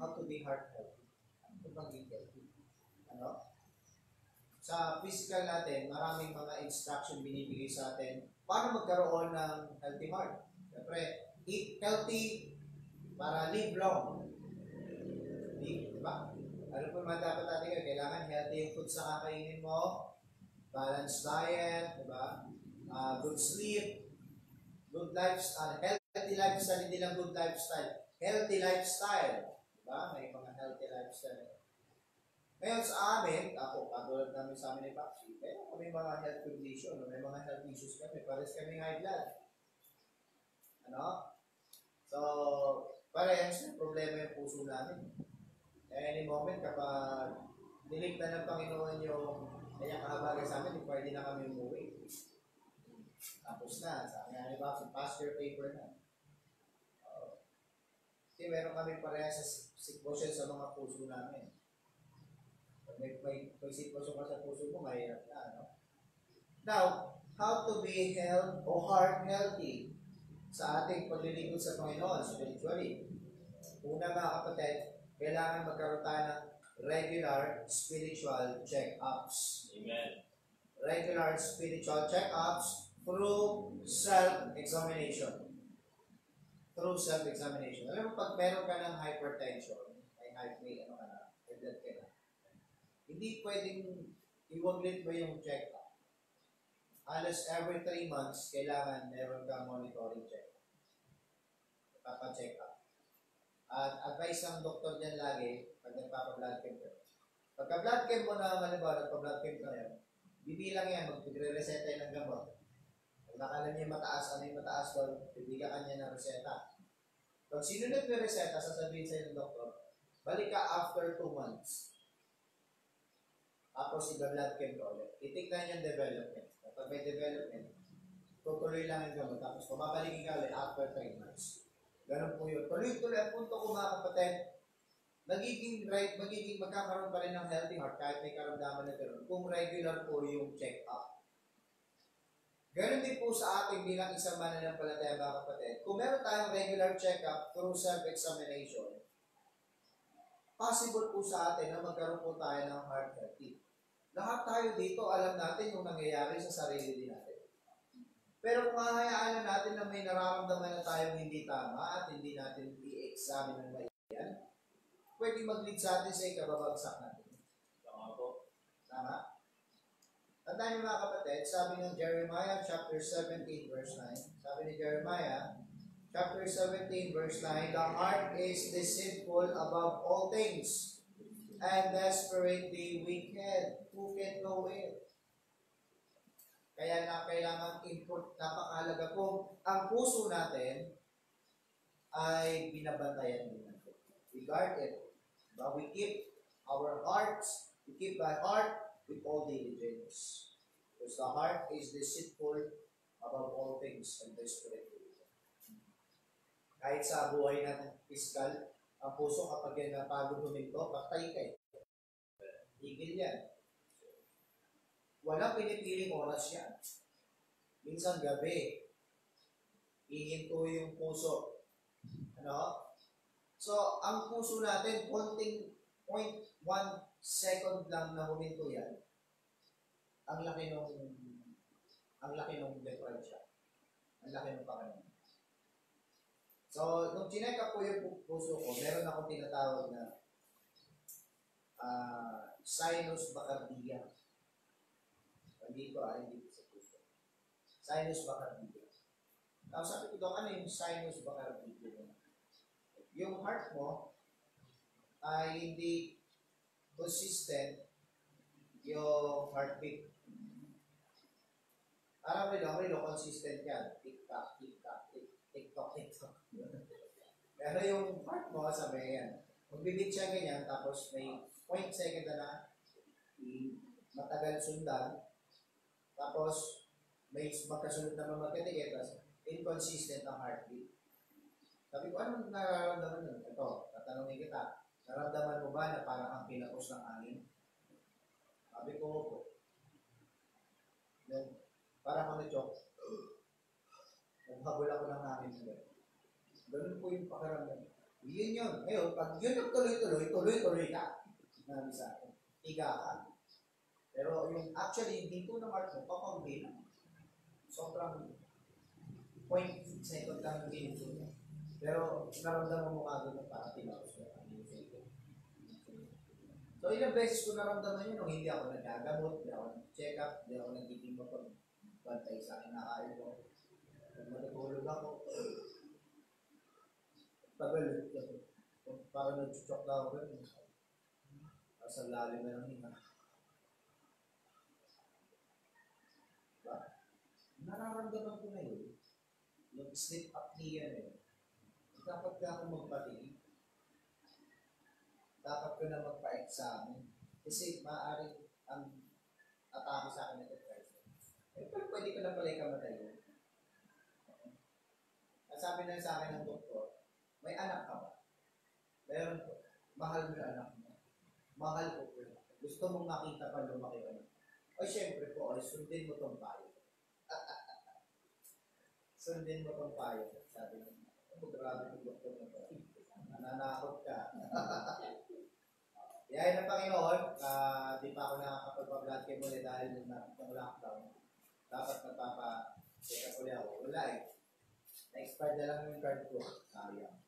How to be heart healthy. Ano maging healthy? Ano? Sa physical natin, maraming mga instruction binibigay sa atin para magkaroon ng healthy heart. Siyempre, eat healthy para live long. Diba? Ano po naman dapat natin yun? Kailangan healthy yung food sa kakainin mo, balanced diet, diba? Good sleep, good lifestyle, healthy lifestyle, hindi lang good lifestyle, healthy lifestyle. Diba? May mga healthy lifestyle. Ngayon sa amin, ako, katulad namin sa amin ni Papi, meron kami mga health condition, may mga health issues kami, pares kami high blood. Ano? So, parehas may problema yung puso namin. Any moment, kapag niligtan ng Panginoon yung kanyang kahabagan sa amin, pwede na kami umuwi. Tapos na, sabi nga ni Papi, pass your paper na. Kasi meron kami parehas sa sitwasyon sa mga puso namin. May sitwasyon ka sa puso mo, mahirap na, no? Now, how to be heart healthy sa ating paglilingkod sa Panginoon spiritually? Una mga kapatid, kailangan magkaroon tayo ng regular spiritual check-ups. Amen. Regular spiritual check-ups through self-examination. Through self-examination. Alam mo, pag meron ka ng hypertension, high blood ka na, hindi pwedeng iwaglit mo yung check-up. Halos every 3 months, kailangan meron kang monitoring check. Papa-check up. At advice ng doktor dyan lagi, pag nagpapa-blood camp ka. Pagka-blood camp mo na malibaw, nagpa-blood camp ka yan, bibilang yan, magpigre-reseta yan ng gamot. Pag nakalam niya mataas, ano yung mataas doon, bibigyan ka niya ng reseta. Pag sinunod yung reseta, sasabihin sa'yo ng doktor, balik ka after 2 months. Tapos iba-blood camp ka ulit. Itignan yung development. Kapag may development, tutuloy lang yung gamot. Tapos pumabalikin ka ulit after 3 months. Ganun po yun. Tuloy-tuloy ang punto ko mga kapatid, magiging magkakaroon pa rin ng healthy heart kahit may karamdaman na gano'n kung regular po yung check-up. Ganun din po sa ating bilang isang mananampalataya mga kapatid. Kung meron tayong regular check-up through self-examination, possible po sa atin na magkaroon po tayo ng heart healthy. Lahat tayo dito, alam natin yung nangyayari sa sarili din natin. Pero kung hahayaan na natin na may nararamdaman na tayong hindi tama at hindi natin i-examine ng maiyan, pwede mag-lead sa atin sa ikababagsak natin. Tama po. Tama? Tandaan niyo mga kapatid, sabi ng Jeremiah chapter 17 verse 9, sabi ni Jeremiah chapter 17 verse 9, the heart is deceitful above all things and desperately wicked. Who can know it? Kaya na kailangan napakahalaga po ang puso natin ay binabantayan din natin. We guard it. But we keep our hearts, we keep thy heart with all diligence. Because the heart is deceitful above all things and desperately. Kahit sa buhay natin piskal, ang puso kapag yan napagod huminto, patay ka eh. Higil yan. Walang pinipiling oras yan. Minsan gabi, hihinto yung puso. Ano? So, ang puso natin, konting 0.1 second lang na huminto yan. Ang laki nung difference. Ang laki nung pakanan. So, nung chinek up ko yung puso ko, meron akong tinatawag na sinus bacardia. Hindi sa puso. Sinus bacardia. Tapos sabi ko doon, ano yung sinus bacardia? Yung heart mo ay hindi consistent yung heartbeat. Parang rilo, consistent yan. Tik-tak, tik-tak, tik-tok, tik-tok. Pero yung heart mo, sabi yan. Magbibig siya ganyan, tapos may 0.2 second na matagal sundan. Tapos, may magkasunod na magkatikit, tapos inconsistent ang heartbeat. Sabi ko, anong nararamdaman nun? Ito, tatanungin kita. Nararamdaman mo ba na parang ang pinapos ng hangin? Sabi ko, po. Then, parang kami joke. Naghabol ako ng hangin nila. Ganun po yung pakiramdam. Yun yun. Ngayon, pag yun ang tuloy-tuloy ka. Nabi sa akin. Higa ka. Pero yung actually, yung hinto ng heart mo, papauli na. Sobrang 0.6 second lang yung hinto niya. Pero naramdaman mo agad na parang tinaos mo. So ilang beses ko naramdaman yun nung hindi ako nagagamot, hindi ako nag-check up, hindi ako nagtitim mo pag bantay sa akin na ayaw ko. Pag matutulog ako, tagal. Parang nag-chok na ako rin. Sa lalim na ng hinga. Diba? Nararamdaman ko na yun. Yung sleep apnea na yun. Dapat ka akong magpatingin. Dapat ko na magpa-examine. Kasi maaaring ang atake sa akin na depression. Eh, pero pwede ko na pala ikamatay yun. At sabi na sa akin ng doktor, may anak ka ba? Meron ko. Mahal mo yung anak mo. Mahal ko po. Gusto mong makita pa lumaki yung anak. O syempre po, sundin mo tong payo. Sundin mo tong payo. Sabi niya. Grabe yung doktor na to. Nananakot ka. Yahay ng Panginoon, di pa ako nakakapagpa-blood chem ulit dahil ng lockdown. Dapat nagpapa-check up ulit ako. Wala eh. Na-expired na lang yung card ko. Sayang.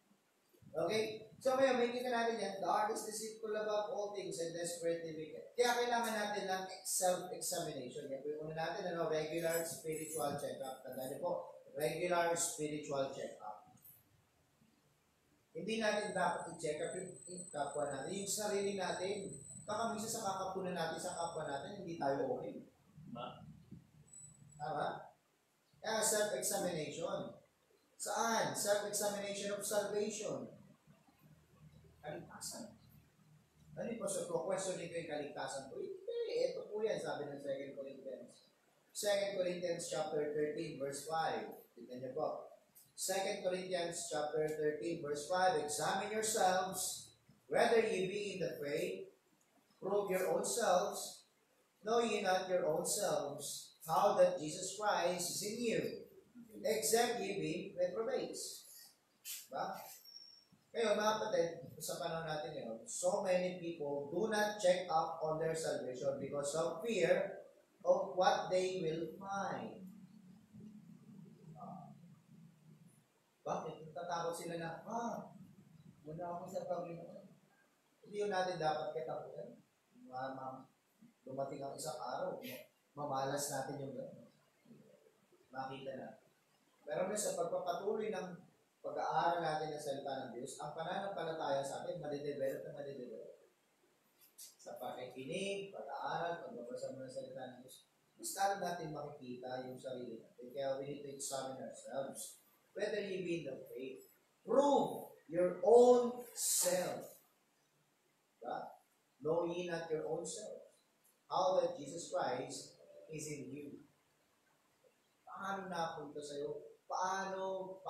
Okay? So ngayon, may kita natin yan. The heart is deceitful above all things and desperately wicked. Kaya kailangan natin ng self-examination. Yan po yung una natin, regular spiritual check-up. Tandaan niyo po, regular spiritual check-up. Hindi natin dapat i-check up yung kapwa natin, yung sarili natin. Baka minsan sa kakapunan natin, sa kapwa natin, hindi tayo okay. Tama? Kaya self-examination. Saan? Self-examination of salvation. Kaligtasan. Ano yung questioning ko yung kaligtasan ko? Hindi, ito po yan, sabi ng 2 Corinthians. 2 Corinthians chapter 13, verse 5. Tignan niyo po. 2 Corinthians chapter 13, verse 5, examine yourselves, whether ye be in the faith, prove your own selves, know ye not your own selves, how that Jesus Christ is in you, except ye be reprobates. Diba? Ngayon, mga kapatid, sa panahon natin yun, so many people do not check up on their salvation because of fear of what they will find. Bakit? Tatakot sila na, muna ako sa Panginoon. Hindi yun natin dapat katakutan. Dumating ang isang araw, mamalas natin yung gano'n. Makita na. Pero sa pagpapatuloy ng pag-aaral natin ng salita ng Diyos, ang pananampalataya sa atin, madidevelop na madidevelop. Sa pakikinig, pag-aaral, pagbabasa mo ng salita ng Diyos, mas lalo natin makikita yung sarili natin. Kaya we need to examine ourselves. Whether you be in the faith, prove your own self. Diba? Know ye not your own self. How that Jesus Christ is in you. Paano napunta sa'yo? Paano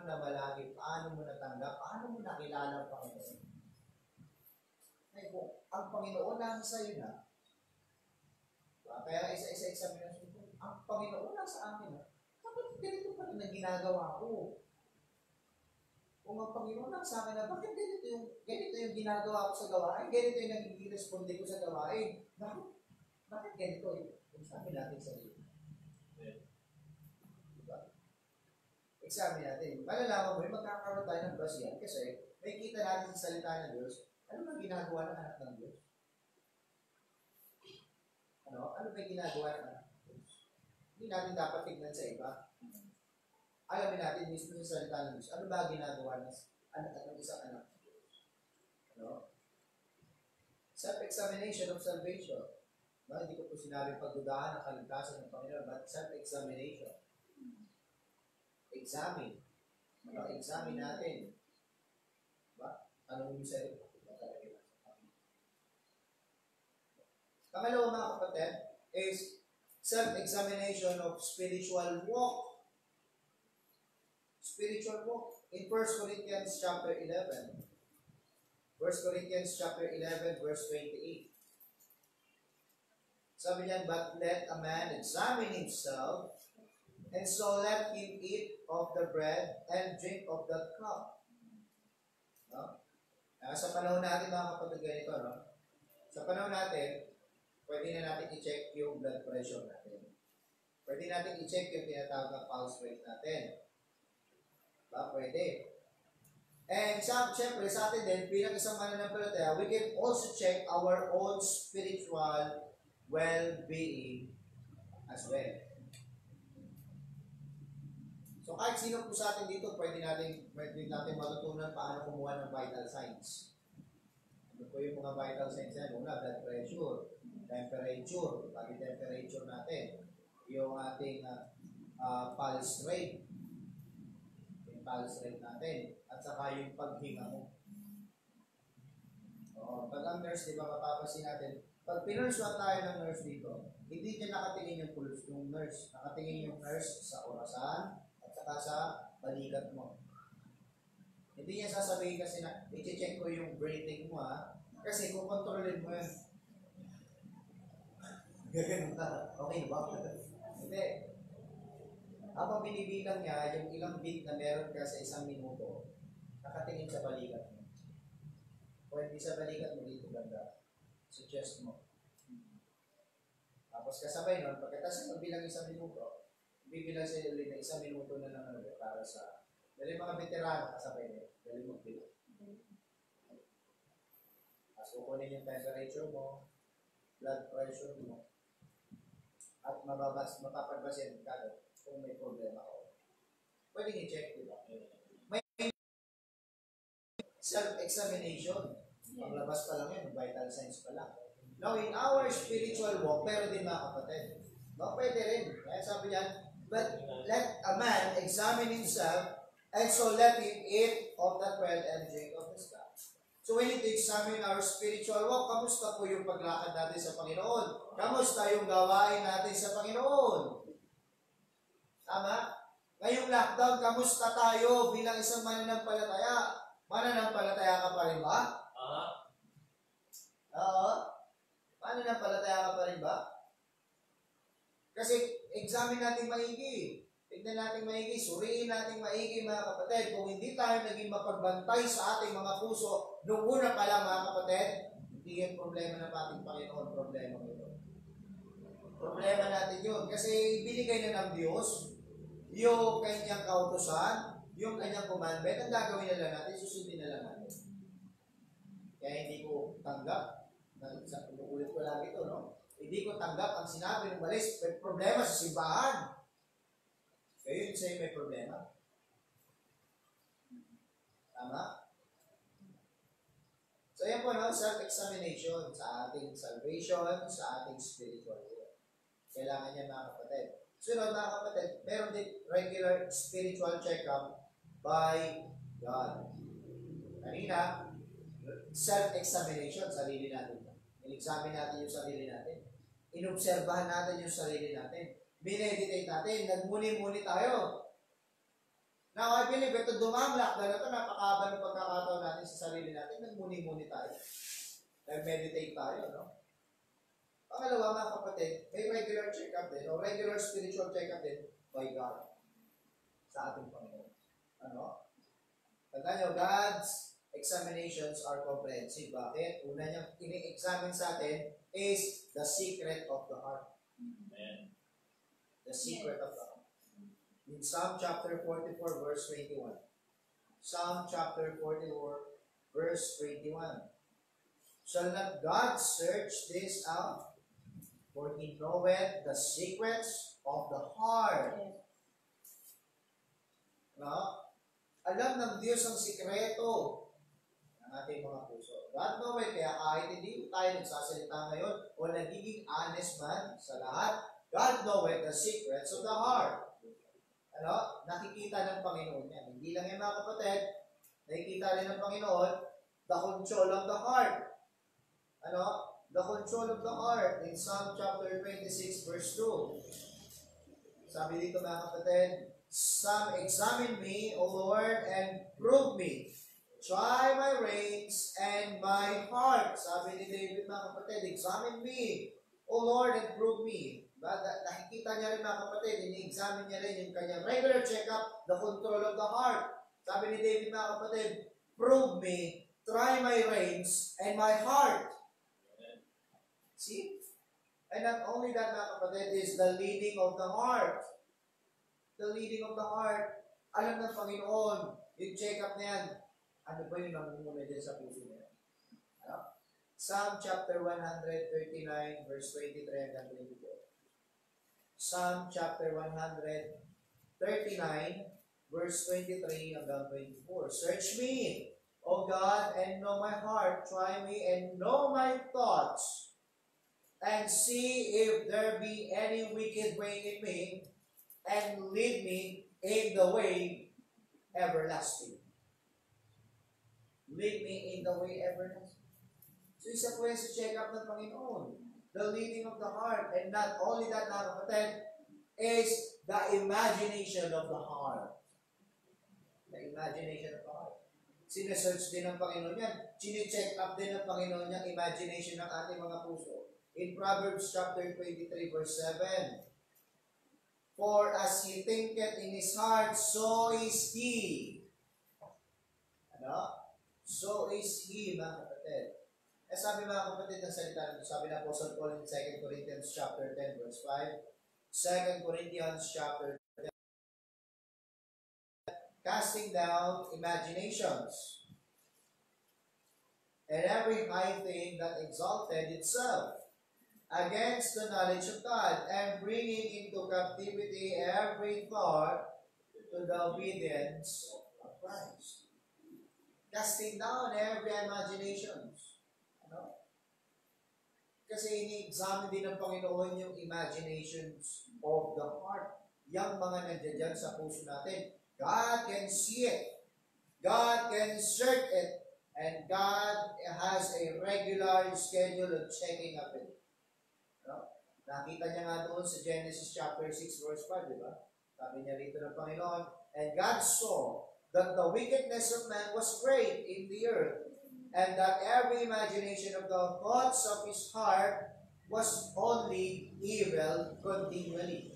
na malagi? Paano mo natanggap? Paano mo nakilala ang Panginoon? Ay po, ang Panginoon nasa sa'yo na. Diba? Kaya isa-isa examination ko, ang Panginoon nasa akin na. Bakit ganito pa rin ang ginagawa ko? Kung ang Panginoon lang sa akin na, bakit ganito yung ginagawa ko sa gawain? Ganito yung nagiging responde ko sa gawain? Bakit ganito yun? Kung sabi natin sa iyo. Diba? Examine natin. Malalaman mo yung magkakaroon tayo ng basihan kasi may kita natin sa salita ng Diyos. Ano ba ginagawa ng anak ng Diyos? Ano ba ginagawa ng anak ng Diyos? Hindi natin dapat tignan sa iba. Alamin natin mismo sa salita ng Diyos. Ano ba ginagawa ng isang anak ng Diyos? Ano? Self-examination of salvation. No, hindi ko po sinabi pagdudahan ng kaligtasan ng Panginoon, but self-examination. Examine. Examine natin. Diba? Tanong yung sarili. Pangalawa mga kapatid is self-examination of spiritual walk. Spiritual walk. In 1 Corinthians chapter 11. 1 Corinthians chapter 11 verse 28. Sabi niyan, but let a man examine himself, and so let him eat of the bread and drink of the cup. No? Sa panahon natin mga kapatid ganito, no? Sa panahon natin, pwede na natin i-check yung blood pressure natin. Pwede natin i-check yung tinatawag na pulse rate natin. Pwede. And syempre sa atin din, bilang isang mananampalataya, we can also check our own spiritual well-being as well. So kahit sino po sa atin dito, pwede natin matutunan paano kumuha ng vital signs. Ano po yung mga vital signs yan? Una, blood pressure, temperature, body temperature natin, yung ating pulse rate, yung pulse rate natin, at saka yung paghinga mo. Pag ang nurse, di ba mapapansin natin, pag pinursuan tayo ng nurse dito, hindi niya nakatingin yung pulse yung nurse. Nakatingin yung nurse sa orasan, sa balikat mo. Hindi niya sasabihin kasi na i-check ko yung breathing mo kasi kung kontrolin mo yun. Okay ba? Hindi. Habang binibilang niya yung ilang beat na meron ka sa isang minuto, nakatingin sa balikat mo. O hindi sa balikat mo dito ganda. Sa chest mo. Tapos kasabay nun, pagkatapos magbilang isang minuto, bibilang sa ulit na isang minuto na lang para sa dali mga veterano kasabay nila. Dali magbilang. Tapos kukunin yung temperature mo, blood pressure mo, at mapapagbasin ka kung may problema ko. Pwede i-check, di ba? May self-examination. Paglabas pa lang yan, vital signs pa lang. Now, in our spiritual walk, pero din mga kapatid, pwede rin. Kaya sabi yan, but let a man examine himself, and so let him eat of the bread and drink of the cup. So we need to examine our spiritual walk. Kamusta po yung paglakad natin sa Panginoon? Kamusta yung gawain natin sa Panginoon? Tama? Ngayong lockdown, kamusta tayo bilang isang mananampalataya? Mananampalataya ka pa rin ba? Oo. Mananampalataya ka pa rin ba? Kasi examine natin maigi. Tignan natin maigi, suriin natin maigi mga kapatid. Kung hindi tayo naging mapagbantay sa ating mga puso, noong una pa lang mga kapatid, hindi yung problema ng ating Panginoon, problema ito. Problema natin yun. Kasi binigay na ng Diyos yung kanyang kautusan, yung kanyang commandment, ang gagawin na lang natin, susundin na lang natin. Kaya hindi ko tanggap, ulit ko lang ito, no? Hindi ko tanggap ang sinabi ng balis, may problema sa simbahan. Kayo yun sa'yo may problema. Tama? So yan po, no? Self-examination sa ating salvation, sa ating spiritual life. Kailangan yan mga kapatid. Sunod mga kapatid, meron din regular spiritual check-up by God. Kanina, self-examination, sarili natin. In-examine natin yung sarili natin. Inobserbahan natin yung sarili natin. Bineditate natin. Nagmuni-muni tayo. Now, I believe ito dumamlak na ito, napakaba ng pagkakataon natin sa sarili natin. Nagmuni-muni tayo. Nag-meditate tayo, no? Pangalawa mga kapatid, may regular check-up din, o regular spiritual check-up din by God sa ating Panginoon. Ano? Tandaan nyo, God's examinations are comprehensive. Bakit? Una niyang ini-examine sa atin is the secret of the heart. Amen. The secret of the heart. In Psalm chapter 44, verse 21. Psalm chapter 44, verse 21. Shall not God search this out? For He knoweth the secrets of the heart. No? Alam ng Diyos ang sikreto ng ating mga puso. God knoweth, kaya kahit hindi tayo nagsasalita ngayon o nagiging honest man sa lahat, God knoweth the secrets of the heart. Ano? Nakikita ng Panginoon yan. Hindi lang yan mga kapatid, nakikita rin ng Panginoon the control of the heart. Ano? The control of the heart in Psalm chapter 26 verse 2. Sabi dito mga kapatid, Some examine me, O Lord, and prove me. Try my reins and my heart. Sabi ni David mga kapatid, examine me, O Lord, and prove me. Nakikita niya rin mga kapatid, ini-examine niya rin yung kanyang regular check-up, the control of the heart. Sabi ni David mga kapatid, prove me, try my reins and my heart. See? And not only that, mga kapatid, is the leading of the heart. The leading of the heart. Alam ng Panginoon, yung check-up na yan, ano ba yung namumuna dyan sa puso niya? Ano? Psalm chapter 139, verse 23 hanggang 24. Psalm chapter 139, verse 23 hanggang 24. Search me, O God, and know my heart. Try me and know my thoughts. And see if there be any wicked way in me, and lead me in the way everlasting. Lead me in the way everlasting. So isa po yan sa check-up ng Panginoon. The leading of the heart. And not only that, mga kapatid, is the imagination of the heart. The imagination of the heart. Sinesearch din ng Panginoon yan. Chine-check up din ng Panginoon yung imagination ng ating mga puso. In Proverbs chapter 23, verse 7, for as he thinketh in his heart, so is he. Ano? So is he, mga kapatid. Eh sabi mga kapatid ng salita nito, sabi na Apostle Paul in 2 Corinthians chapter 10, verse 5, 2 Corinthians chapter 10, casting down imaginations, and every high thing that exalted itself against the knowledge of God, and bringing into captivity every thought to the obedience of Christ. Casting down every imaginations. Ano? Kasi ini-examine din ng Panginoon yung imaginations of the heart. Yang mga nandiyan sa puso natin. God can see it. God can search it. And God has a regular schedule of checking up it. No? Nakita niya nga doon sa Genesis chapter 6 verse 5, di ba? Sabi niya rito ng Panginoon, and God saw that the wickedness of man was great in the earth, and that every imagination of the thoughts of his heart was only evil continually.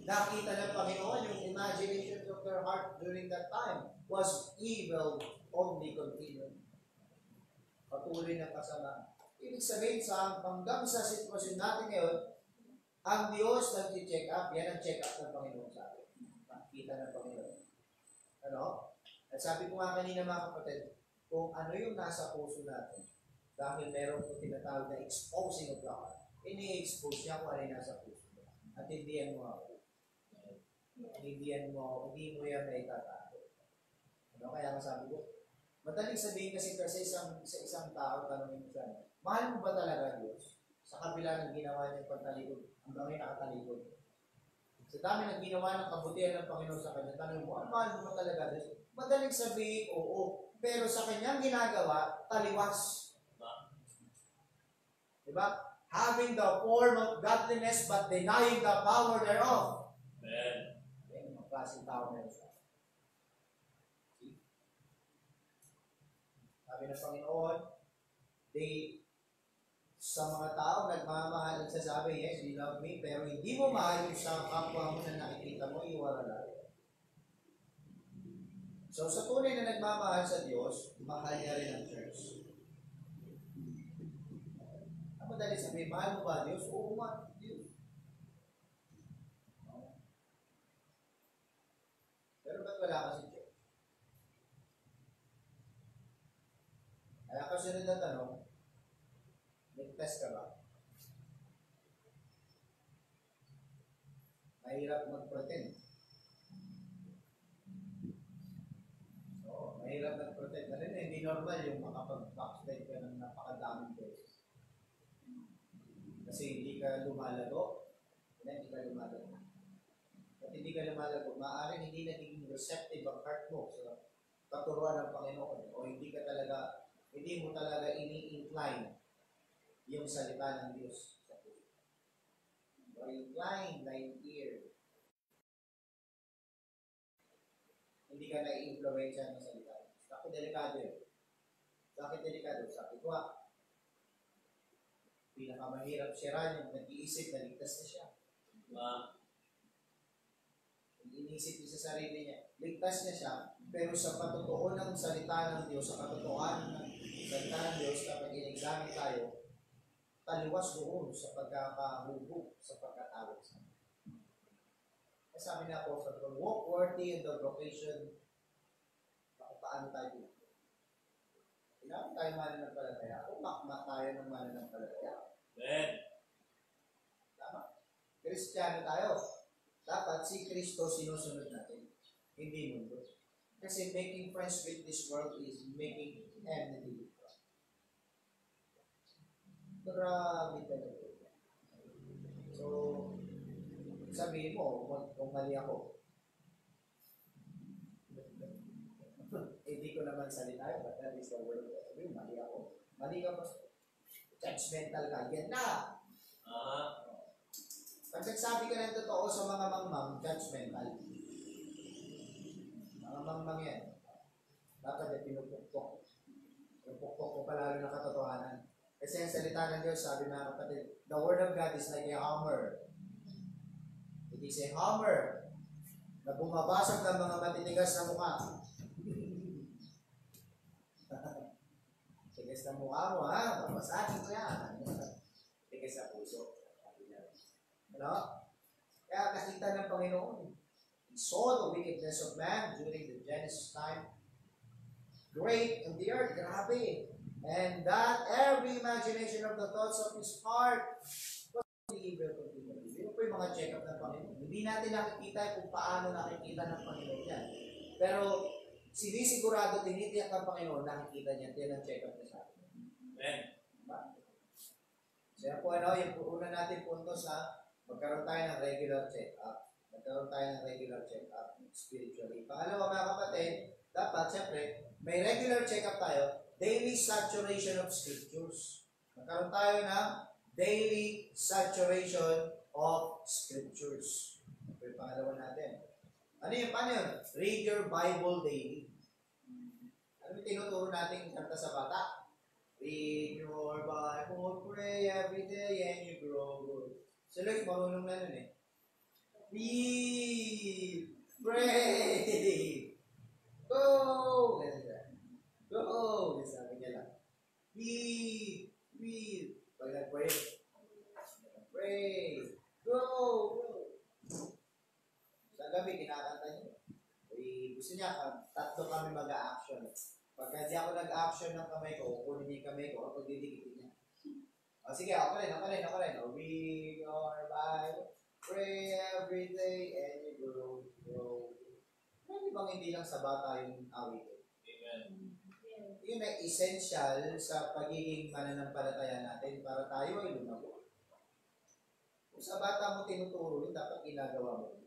Nakita ng Panginoon yung imagination of their heart during that time was evil only continually. Patuloy na kasama. Ibig sabihin hanggang sa sitwasyon natin ngayon, ang Diyos nag-check up, yan ang check up ng Panginoon sa atin. Nakita ng Panginoon. Ano? At sabi ko nga kanina mga kapatid, kung ano yung nasa puso natin, dahil meron po tinatawag na exposing of the heart, ini-expose niya kung ano yung nasa puso. At hindi yan mo ako. Hindi mo yan naitatago. Ano? Kaya sabi ko, madaling sabihin kasi sa isang tao, tanongin mo siya, mahal mo ba talaga Diyos? Sa kabila ng ginawa niyang pagtalikod, hanggang ngayon nakatalikod. Sa dami ng ginawa ng kabutihan ng Panginoon sa kanya, tanongin mo, mahal mo ba talaga Diyos? Madaling sabihin, oo. Pero sa kanyang ginagawa, taliwas. Diba? Having the form of godliness but denying the power thereof. Amen. Yan yung klaseng tao na yun. Sabi ng Panginoon, sa mga tao, nagmamahal at sasabi, yes, you love me, pero hindi mo mahal yung sa kapwa mo na nakikita mo, iwala. So, sa tunay na nagmamahal sa Diyos, mahal niya rin ang church. Ang madali sabihin, mahal mo ba Diyos? Oo, mahal Diyos. Pero ba't wala ka sa church? Kaya kasunod na tanong, nag-test ka ba? Mahirap mag-pretend. So, mahirap mag-pretend. Ano na, hindi normal yung makapag-backslide ka ng napakadaming beses. Kasi hindi ka lumalago, hindi ka lumalago. At hindi ka lumalago, maaaring hindi naging receptive ang heart mo sa katuruan ng Panginoon o hindi mo talaga ini-incline yung salita ng Diyos. Or incline thine ear. Hindi ka na-influensya ng salita. Bakit delikado yun? Bakit delikado? Sabi ko pinakamahirap siya yung nag-iisip na ligtas na siya. Iniisip niya sa sarili niya, ligtas na siya, Pero sa patotoo ng salita ng Diyos, sa katotohanan ng salita ng Diyos, kapag in-examine tayo, taliwas doon sa pagkakahubog, sa pagkatawag sa amin. Kaya sabi ni Apostle Paul, walk worthy in the vocation na kung paano tayo dito. Kailangan tayo mananampalataya. Umakma tayo ng mananampalataya. Amen. Tama? Kristiyano tayo. Dapat si Kristo sinusunod natin. Hindi mundo. Kasi making friends with this world is making enmity with God. Grabe talaga. So, sabihin mo, kung mali ako, hindi ko naman salita, but that is the word of God. Sabihin, mali ako. Mali ka pa. Judgmental ka. Yan na. Pag nagsabi ka ng totoo sa mga mangmang, judgmental. Mga mangmang yan. Dapat ay pinupukpok. Pinupukpok ko palalo ng katotohanan. Kasi ang salita ng Diyos, sabi mga kapatid, the word of God is like a hammer. It is a hammer na bumabasag ng mga matitigas na mukha. Tigas na mukha mo, ha? Babasagin ko yan. Tigas sa puso. Ano? Kaya nakita ng Panginoon. He saw the wickedness of man during the Genesis time. Great in the earth, grabe. And that every imagination of the thoughts of his heart was evil continually. Yun po yung mga check-up ng Panginoon. Hindi natin nakikita kung paano nakikita ng Panginoon yan. Pero sinisigurado, tinitiyak ng Panginoon, nakikita niya. Yan ang check-up niya sa atin. Amen. Diba? So yan po, yung una natin punto sa magkaroon tayo ng regular check-up. Magkaroon tayo ng regular check-up spiritually. Pangalawa mga kapatid, dapat, siyempre, may regular check-up tayo, daily saturation of scriptures. Magkaroon tayo ng daily saturation of scriptures. Ito yung pangalawa natin. Ano yun? Paano yun? Read your Bible daily. Ano yung tinuturo natin kanta sa bata? Read your Bible, pray every day, and you grow good. Si Lloyd, marunong na nun eh. Read, pray, go! Go! Sabi niya lang. Read. Pag nag-pray. Pray. Go! Sa gabi, kinakanta niya. Gusto niya, tatlo kami mag-a-action. Pagka di ako nag-action ng kamay ko, kukunin niya yung kamay ko, kapag didikitin niya. O sige, ako rin. Read your Bible, pray every day, and you grow. Pwede bang hindi lang sa bata yung awit? Amen. Yun ay essential sa pagiging mananampalataya natin para tayo ay lumago. Kung sa bata mo tinuturo yun, dapat ginagawa mo.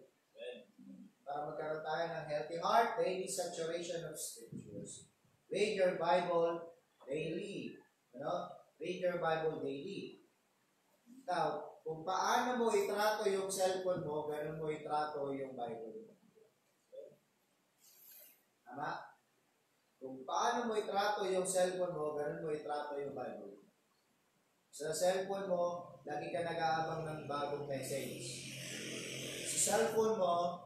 Para magkaroon tayo ng healthy heart, daily saturation of scriptures. Read your Bible daily. Read your Bible daily. Now, kung paano mo itrato yung cellphone mo, ganun mo itrato yung Bible mo. Tama? Kung paano mo itrato yung cellphone mo, ganun mo itrato yung Bible. Sa cellphone mo, lagi ka nag-aabang ng bagong message. Sa cellphone mo,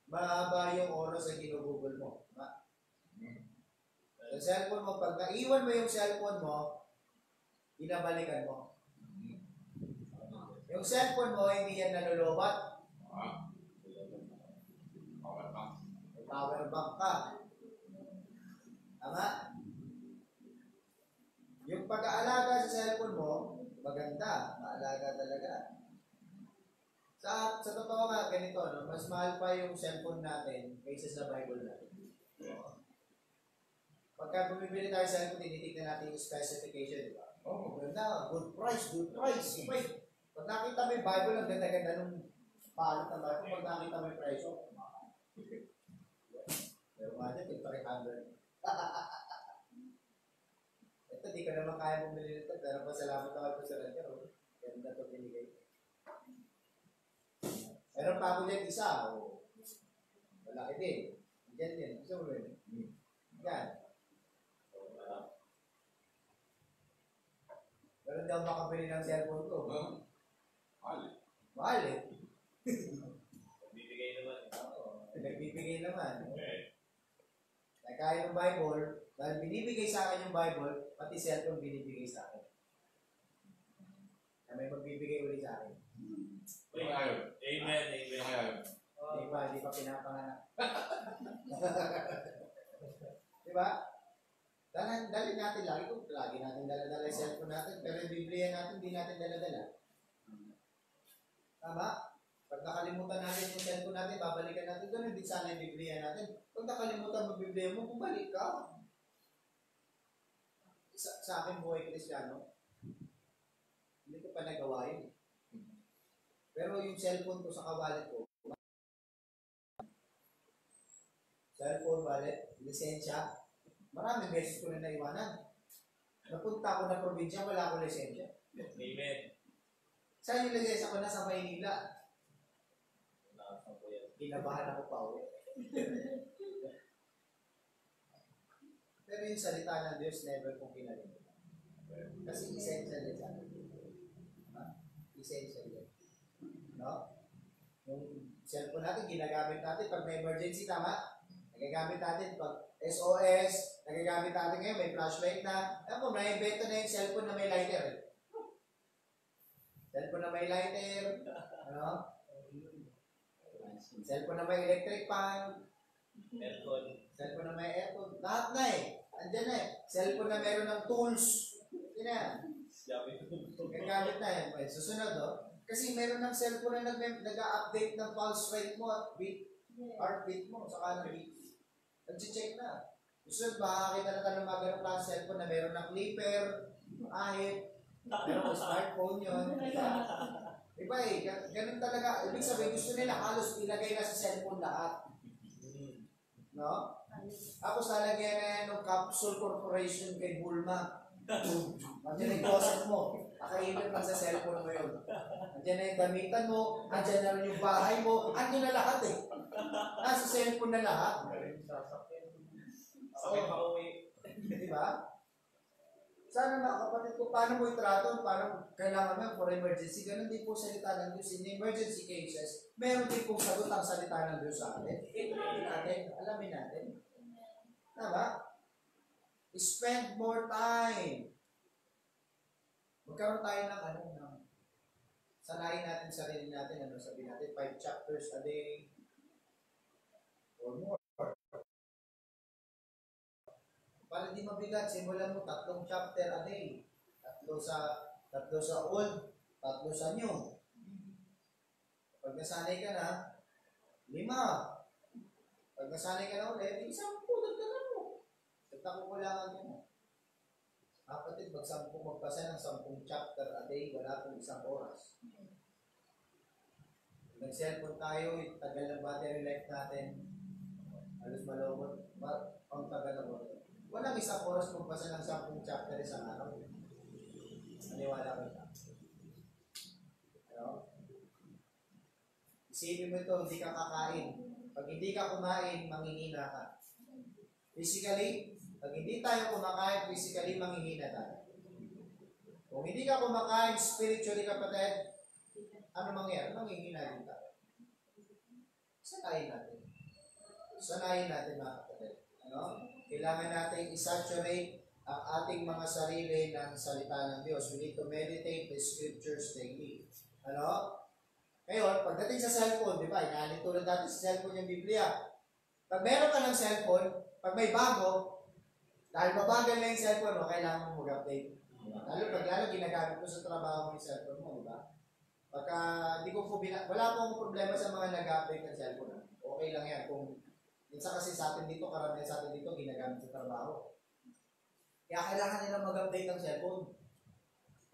mahaba yung oras na ginugugol mo. Sa cellphone mo, pag naiwan mo yung cellphone mo, binabalikan mo. Yung cellphone mo, hindi yan nalulobat. May power bank ka. Tama? Yung pag-aalaga sa cellphone mo, maganda. Maalaga talaga. Sa totoo nga, ganito, no? Mas mahal pa yung cellphone natin kaysa sa Bible natin. Pagka bumibili tayo sa cellphone, tinitignan natin yung specification, di ba? Oh, maganda. Good price. Wait. Pag nakita mo yung Bible, ang ganda-ganda nung palit ng Bible. Pag nakita mo yung presyo, pero nga dyan, 300. Ito, di ka naman kaya bumili nito, pero pasalamat ako po sa radyo. Ganda ito binigay. Meron pa ako dyan isa. Malaki din. Diyan din. Gusto mo rin? Yan. Meron daw makabili ng cellphone ko. Mahal eh. Nagbibigay naman. Oo. Nagbibigay naman. Okay. kaya ng Bible, dahil binibigay sa akin yung Bible, pati cellphone binibigay sa akin. Na may magbibigay ulit sa akin. Amen. Amen. Di pa pinapanganak. Di ba? Dali natin lagi kung lagi natin dala-dala yung cellphone natin, pero yung Biblia natin, hindi natin dala-dala. Tama? Pag nakalimutan natin yung cellphone natin, babalikan natin. Ganun din sana yung Biblia natin. Pag nakalimutan mo Biblia mo, bumalik ka. Sa akin buhay Kristiyano, hindi ko pa nagawa yun. Pero yung cellphone ko sa kawalit ko, cellphone, wallet, lisensya, maraming beses ko na naiwanan. Napunta ako na probinsya, wala akong lisensya. Amen. Saan yung lisensya ko? Nasa Maynila. Kinabahan ako pa uwi. Pero yung salita ng Diyos, never kong kinalimutan. Kasi essential yan sa akin. Essential yan. No? Yung cellphone natin, ginagamit natin pag may emergency, tama? Nagagamit natin pag SOS, nagagamit natin ngayon, may flashlight na. Alam mo, na-invento na yung cellphone na may lighter. Cellphone na may lighter, ano? Cellphone na may electric fan, cellphone na may aircon, lahat na eh. Andyan na eh. Cellphone na meron ng tools. Hindi na. Gagamit na yan. Okay, susunod, no? Kasi meron ng cellphone na nag-update ng pulse rate mo at heartbeat mo, saka ng beat. Nag-check na. Susunod, makakita na tayo ng mga ganong klase cellphone na meron ng clipper, ahit, meron ng smartphone yun. Diba eh, ganun talaga. Ibig sabihin, gusto nila halos ilagay na sa cellphone lahat. No? Tapos lalagyan na yan ng Capsule Corporation kay Bulma. Andiyan yung closet mo. Nakaibig lang sa cellphone mo yun. Andiyan na yung gamitan mo. Andiyan na yung bahay mo. Andiyan na lahat eh. Nasa cellphone na lahat. Sakit pa uwi. Diba? Sana mga kapatid ko, paano mo itrato? Paano kailangan mo for emergency? Ganun din po salita ng Diyos. In emergency cases, meron din pong sagot ang salita ng Diyos sa atin. Itrato natin. Alamin natin. Tama? Spend more time. Magkaroon tayo ng sanayin natin sarili natin, sabi natin, 5 chapters a day or more. Para di mabigat, simulan mo 3 chapter a day. 3 sa old, 3 sa new. Pag nasanay ka na, 5. Pag nasanay ka na ulit, 10, dagdagan mo. Basta kukulangan mo. Kapatid, magbasa ng 10 chapter a day, wala pong 1 oras. Nag-cellphone tayo, tagal ng battery life natin. Halos malawot, ang tagal na oras. Walang 1 oras magbasa ng 10 chapter isang araw. Maniwala ko ito. Ano? Isipin mo ito, hindi ka kakain. Pag hindi ka kumain, manghihina ka. Physically, pag hindi tayo kumakain, physically, manghihina tayo. Kung hindi ka kumakain, spiritually, kapatid, ano mangyayari? Manghihina din tayo. Sanayin natin. Sanayin natin, mga kapatid. Ano? Kailangan natin i-saturate ang ating mga sarili ng salita ng Diyos. We need to meditate the scriptures daily. Ano? Ngayon, pagdating sa cellphone, di ba? Inaanit tulad natin sa cellphone yung Biblia. Pag meron ka ng cellphone, pag may bago, dahil mabagal na yung cellphone mo, kailangan mo mag-update. Lalo ginagamit mo sa trabaho mo yung cellphone mo, di ba? Pagka, wala pong problema sa mga nag-update ng cellphone. Okay lang yan. Kung minsan kasi sa atin dito, karamihan sa atin dito, ginagamit sa trabaho. Kaya kailangan nila mag-update ng cellphone.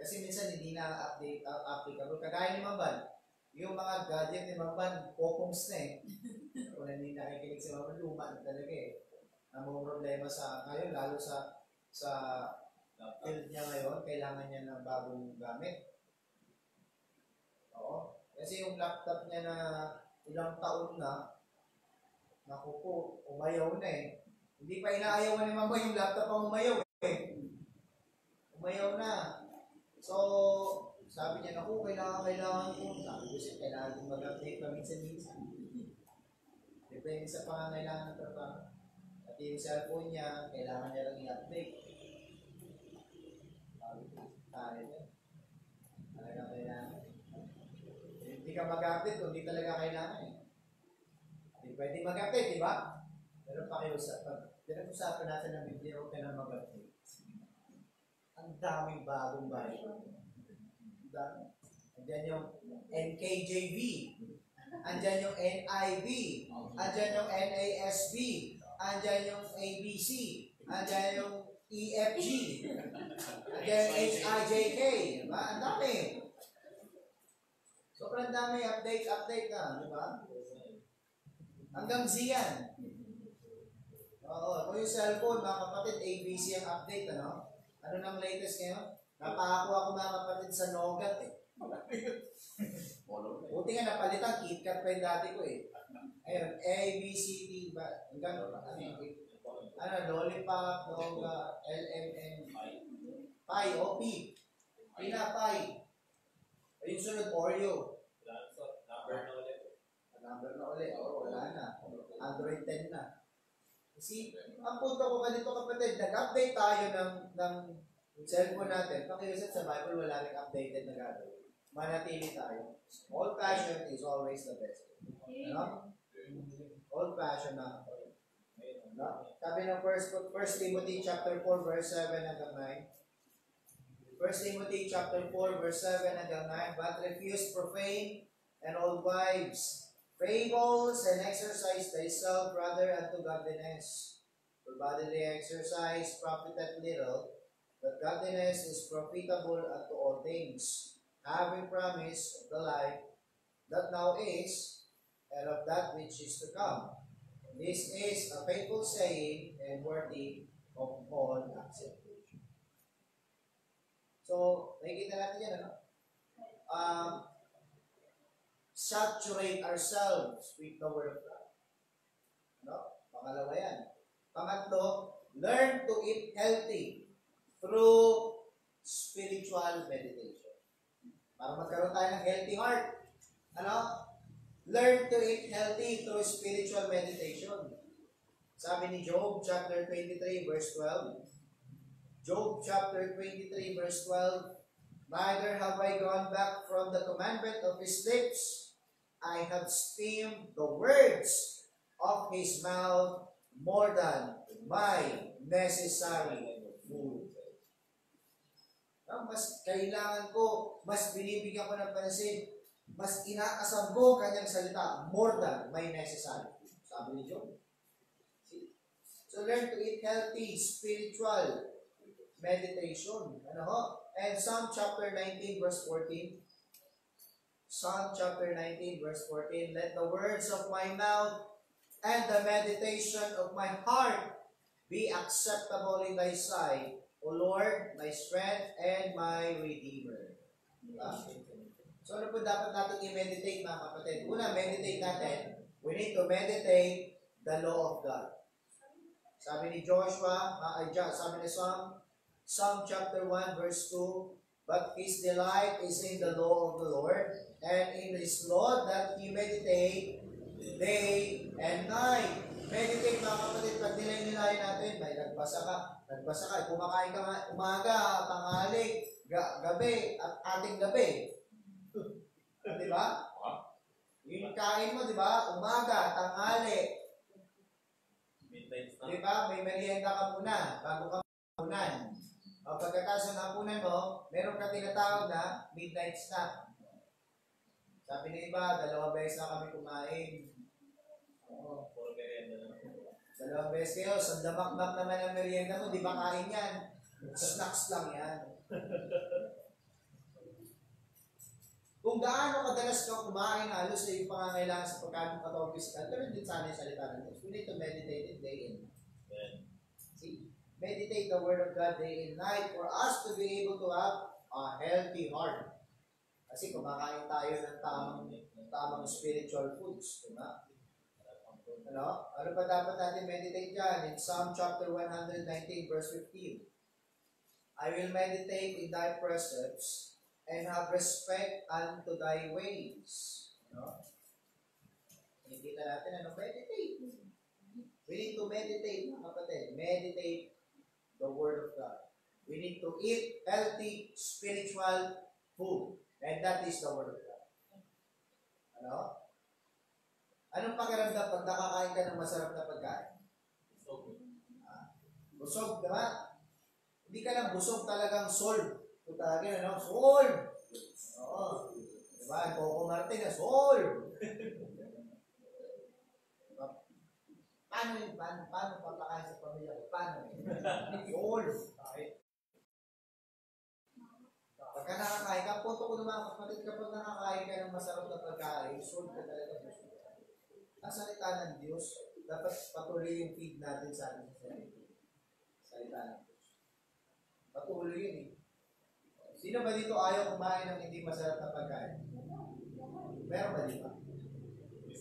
Kasi minsan hindi na applicable. Kagaya ni Mamban, yung mga gadget ni Mamban, popongs na eh. Kung hindi nakikinig si Mamban, luma na talaga eh. Ang problema sa ngayon, lalo sa field niya ngayon, kailangan niya ng bagong gamit. Oo. Kasi yung laptop niya na ilang taon na, naku po, umayaw na eh. Hindi pa inaayawan ni Mama yung laptop ang umayaw eh. Umayaw na. So, sabi niya, naku, kailangan ko. Sabi ko siya, kailangan kong mag-update pa minsan-minsan. Depende sa pangangailangan ng trabaho. At Pati yung cellphone niya, kailangan niya lang i-update. Sabi ko, tayo niya. Talaga kailangan. Hindi ka mag-update kung di talaga kailangan eh. Hindi pwede mag-update, di ba? Pero pinag-usapan natin ng Biblia, huwag ka na mag-update. Ang daming bagong Bible. Ang dami. Andiyan yung NKJV. Andiyan yung NIV. Andiyan yung NASB. Andiyan yung ABC. Andiyan yung EFG. Andiyan yung HIJK. Diba? Ang dami. Sobrang dami. Update na. Diba? Hanggang Z yan. Oo. Kung yung cellphone, mga kapatid, ABC ang update. Ano? Ano nang latest ngayon? Napakakuha ko mga kapatid sa Nougat eh. Buti nga napalitan, KitKat pa yung dati ko eh. Ayun, A, B, C, D, ba? Hanggang Lollipop, Nougat, LMN, Pi, O, P. Pinapay. Ayun sunod, Oreo. Number na ulit. Oo, wala na. Android 10 na. Kasi, ang punto ko ganito kapatid, nag-update tayo ng cellphone natin. Pakiusap sa Bible, wala rin updated na gagawin. Manatili tayo. Old-fashioned is always the best. Ano? Old-fashioned na. No? Sabi ng 1 Timothy chapter 4 verse 7 hanggang 9. 1 Timothy chapter 4 verse 7 hanggang 9. But refuse profane and old wives, fables, and exercise thyself rather unto godliness. For bodily exercise profiteth little, but godliness is profitable unto all things, having promise of the life that now is, and of that which is to come. This is a faithful saying and worthy of all acceptation. So, nakikita natin yan, ano? Saturate ourselves with the Word of God. No? Pangalawa yan. Pangatlo, learn to eat healthy through spiritual meditation. Para magkaroon tayo ng healthy heart. Ano? Learn to eat healthy through spiritual meditation. Sabi ni Job chapter 23 verse 12. Job chapter 23 verse 12. Neither have I gone back from the commandment of his lips. I have esteemed the words of his mouth more than my necessary food. Mas kailangan ko, mas binibigyan ko ng pansin, mas inaasam ko kanyang salita more than my necessary food. Sabi ni Job. So learn to eat healthy, spiritual meditation. Ano ho? And Psalm chapter 19 verse 14. Psalm chapter 19 verse 14. Let the words of my mouth and the meditation of my heart be acceptable in thy sight, O Lord, my strength and my Redeemer. So ano po dapat natin i-meditate mga kapatid? Una, meditate natin. We need to meditate the law of God. Sabi ni Joshua, sabi ni Psalm chapter 1 verse 2, but his delight is in the law of the Lord, and in his law that he meditate day and night. Meditate mga kapatid, pag nilay-nilayan natin, may nagbasa ka, kumakain ka nga, umaga, tanghali, gabi, at ating gabi. Di ba? Yung kain mo, di ba? Umaga, tanghali. Di ba? May merienda ka muna, bago ka hapunan. O pagkatapos ng hapunan mo, meron ka tinatawag na midnight snack. Sabi ng iba, 2 beses na kami kumain. Oo. 2 beses kayo, sandamakmak naman ang merienda mo, di ba kain yan? Snacks lang yan. Kung gaano kadalas ka kumain, halos na yung pangangailangan sa pagkain katawag physical, pero din sana yung salita ng Diyos. We need to meditate it day in. See? Meditate the Word of God day and night for us to be able to have a healthy heart. Kasi kumakain tayo ng tamang spiritual foods. Diba? Ano pa dapat natin meditate dyan? In Psalm chapter 119 verse 15. I will meditate in thy precepts and have respect unto thy ways. Nakikita natin, meditate. We need to meditate, mga kapatid. Meditate the Word of God. We need to eat healthy, spiritual food. And that is the Word of God. Ano? Anong pakiramdam pag nakakain ka ng masarap na pagkain? Busog, diba? Hindi ka lang busog, talagang soul. Kung tawagin, ano? Soul! Oo. Diba? Coco Martin, soul! Paano yun? Paano papakain sa pamilya ko? Paano yun? Soul! Okay. Pagka nakakain ka, punto ko ng mga kapatid, kapag nakakain ka ng masarap na pagkain, soul ka talaga busog. Ang salita ng Diyos, dapat patuloy yung feed natin sa ating sarili. Salita ng Diyos. Patuloy yun eh. Sino ba dito ayaw kumain ng hindi masarap na pagkain? Meron ba dito?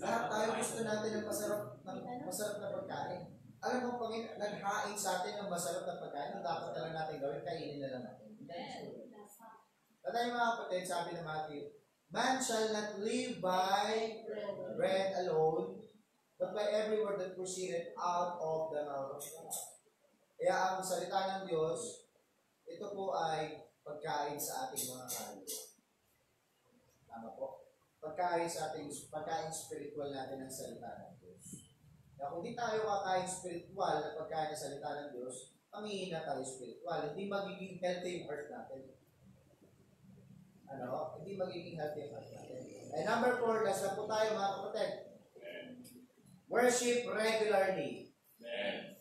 Lahat tayo gusto natin ng masarap na pagkain. Alam mo, pag naghain sa atin ng masarap na pagkain, ang dapat na lang natin gawin, kainin na lang natin. Tatay mga kapatid, sabi ng Matthew, man shall not live by bread alone, but by every word that proceeded out of the mouth of God. Kaya ang salita ng Diyos, ito po ay pagkain sa ating mga kaluluwa. Tama po? Pagkain spiritual natin ang salita ng Diyos. Kaya kung di tayo kakain spiritual na pagkain ng salita ng Diyos, pangihina tayo spiritual. Hindi magiging healthy yung heart natin. Ano? Hindi magiging healthy yung heart natin. And number 4, last na po tayo mga kapatid. Worship regularly.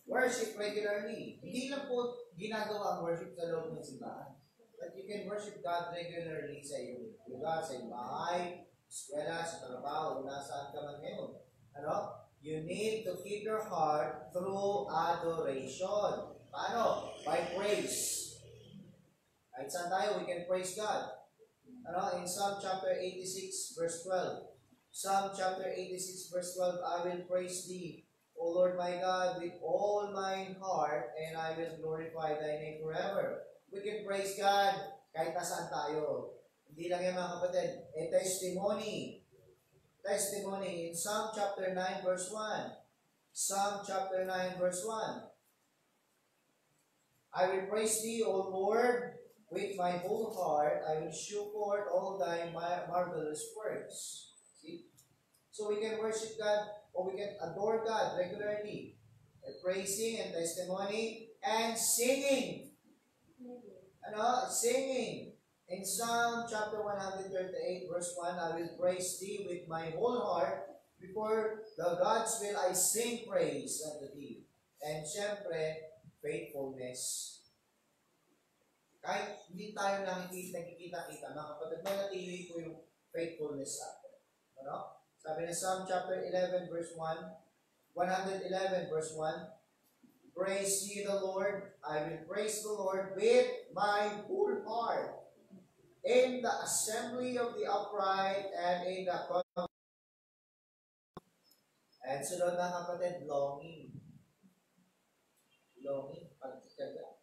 Worship regularly. Hindi lang po ginagawa ang worship sa loob ng simbahan. But you can worship God regularly sa iyong lugar, sa iyong bahay, eskwela, sa trabaho, nasaan ka man ngayon. Ano? You need to keep your heart through adoration. Paano? By praise. Kahit saan tayo, we can praise God. Ano? In Psalm chapter 86, verse 12. Psalm chapter 86, verse 12, I will praise thee, O Lord my God, with all mine heart, and I will glorify thy name forever. We can praise God kahit nasaan tayo. Hindi lang yan mga kapatid. A testimony. Testimony in Psalm chapter 9 verse 1. Psalm chapter 9 verse 1. I will praise thee, O Lord, with my whole heart. I will shew forth all thy marvelous works. See? So we can worship God or we can adore God regularly. Praising and testimony and singing. Ano? Singing. In Psalm chapter 138 verse 1, I will praise thee with my whole heart. Before the gods will I sing praise unto thee. And syempre, faithfulness. Kahit hindi tayo nagkikita-kita, mga kapatid, manatili ko yung faithfulness sa atin. Ano? Sabi na Psalm chapter 11 verse 1, 111 verse 1, praise ye the Lord, I will praise the Lord with my whole heart, in the assembly of the upright and in the and sunod na kapatid, longing. Longing, pagkikaga.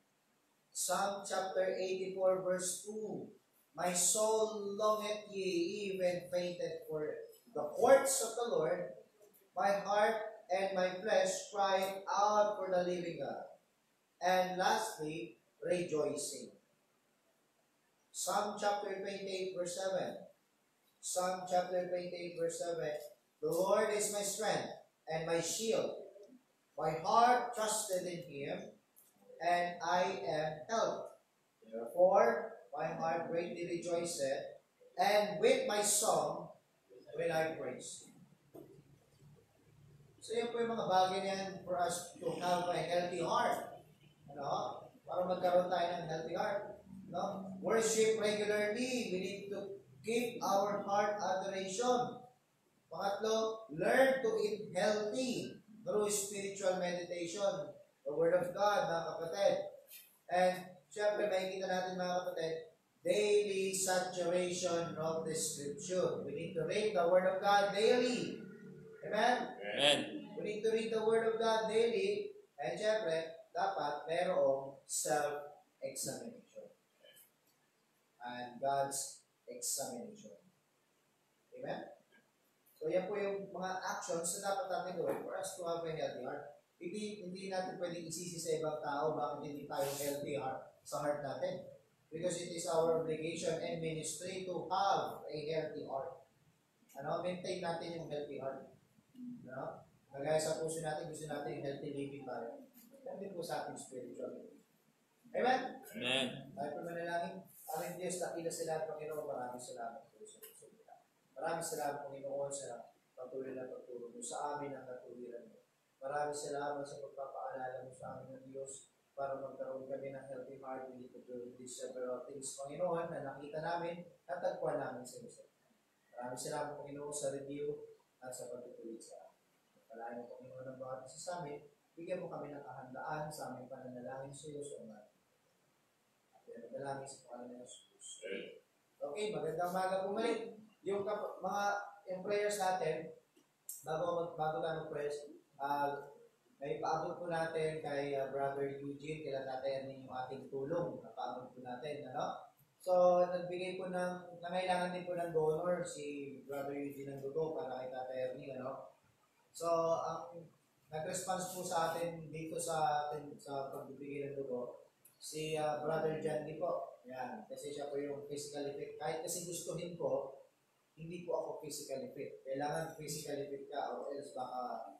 Psalm chapter 84 verse 2, my soul longeth ye, even fainted for the courts of the Lord, my heart and my flesh crying out for the living God. And lastly, rejoicing. Psalm chapter 28 verse 7. Psalm chapter 28 verse 7. The Lord is my strength and my shield. My heart trusted in him, and I am helped. Therefore, my heart greatly rejoiceth, and with my song will I praise him. So yan po yung mga bagay na yan for us to have a healthy heart. Ano? Para magkaroon tayo ng healthy heart. No? Worship regularly. We need to keep our heart adoration. Pangatlo, learn to eat healthy through spiritual meditation. The Word of God, mga kapatid. And syempre, makikita natin mga kapatid, daily saturation of the Scripture. We need to read the Word of God daily. Amen? Amen. We need to read the Word of God daily. And syempre, dapat merong self-examination. And God's examination. Amen? So yan po yung mga actions na dapat natin gawin for us to have a healthy heart. hindi natin pwedeng isisi sa ibang tao bakit hindi tayo healthy sa heart natin. Because it is our obligation and ministry to have a healthy heart. Maintain natin yung healthy heart. Kagaya sa puso natin, gusto natin yung healthy living tayo. Yan din po sa ating spiritual. Amen? Amen. Tayo po manalangin. Aming Diyos, nakila sila, Panginoon, maraming salamat po sa puso nila. Maraming salamat, Panginoon, sa patuloy na pagturo mo sa amin ang katuwiran mo. Maraming salamat sa pagpapaalala mo sa amin ng Diyos para magkaroon kami ng healthy heart. We need to do these several things, Panginoon, na nakita namin at tagpuan namin sa iyo. Maraming salamat, Panginoon, sa review at sa pagtutuloy sa amin. Palayan mo, Panginoon, ng bawat isa sa amin. Bigyan mo kami ng kahandaan sa aming pananalangin sa iyo sa umaga. Dalangin sa pangalan ng Jesus. Okay, magandang umaga po muli. Yung prayers natin, bago tayo mag-prayers, may paabot po natin kay Brother Eugene, kila Tatay Ernie yung ating tulong na paabot po natin. So, nagbigay po nangailangan din po ng donor si Brother Eugene ng dugo para kay Tatay Ernie. So, ang nag-response po sa atin dito sa pagbibigay ng dugo, si Brother John Lee po. Yan. Kasi siya po yung physically fit. Kahit kasi gustuhin ko, hindi po ako physically fit. Kailangan physically fit ka or else baka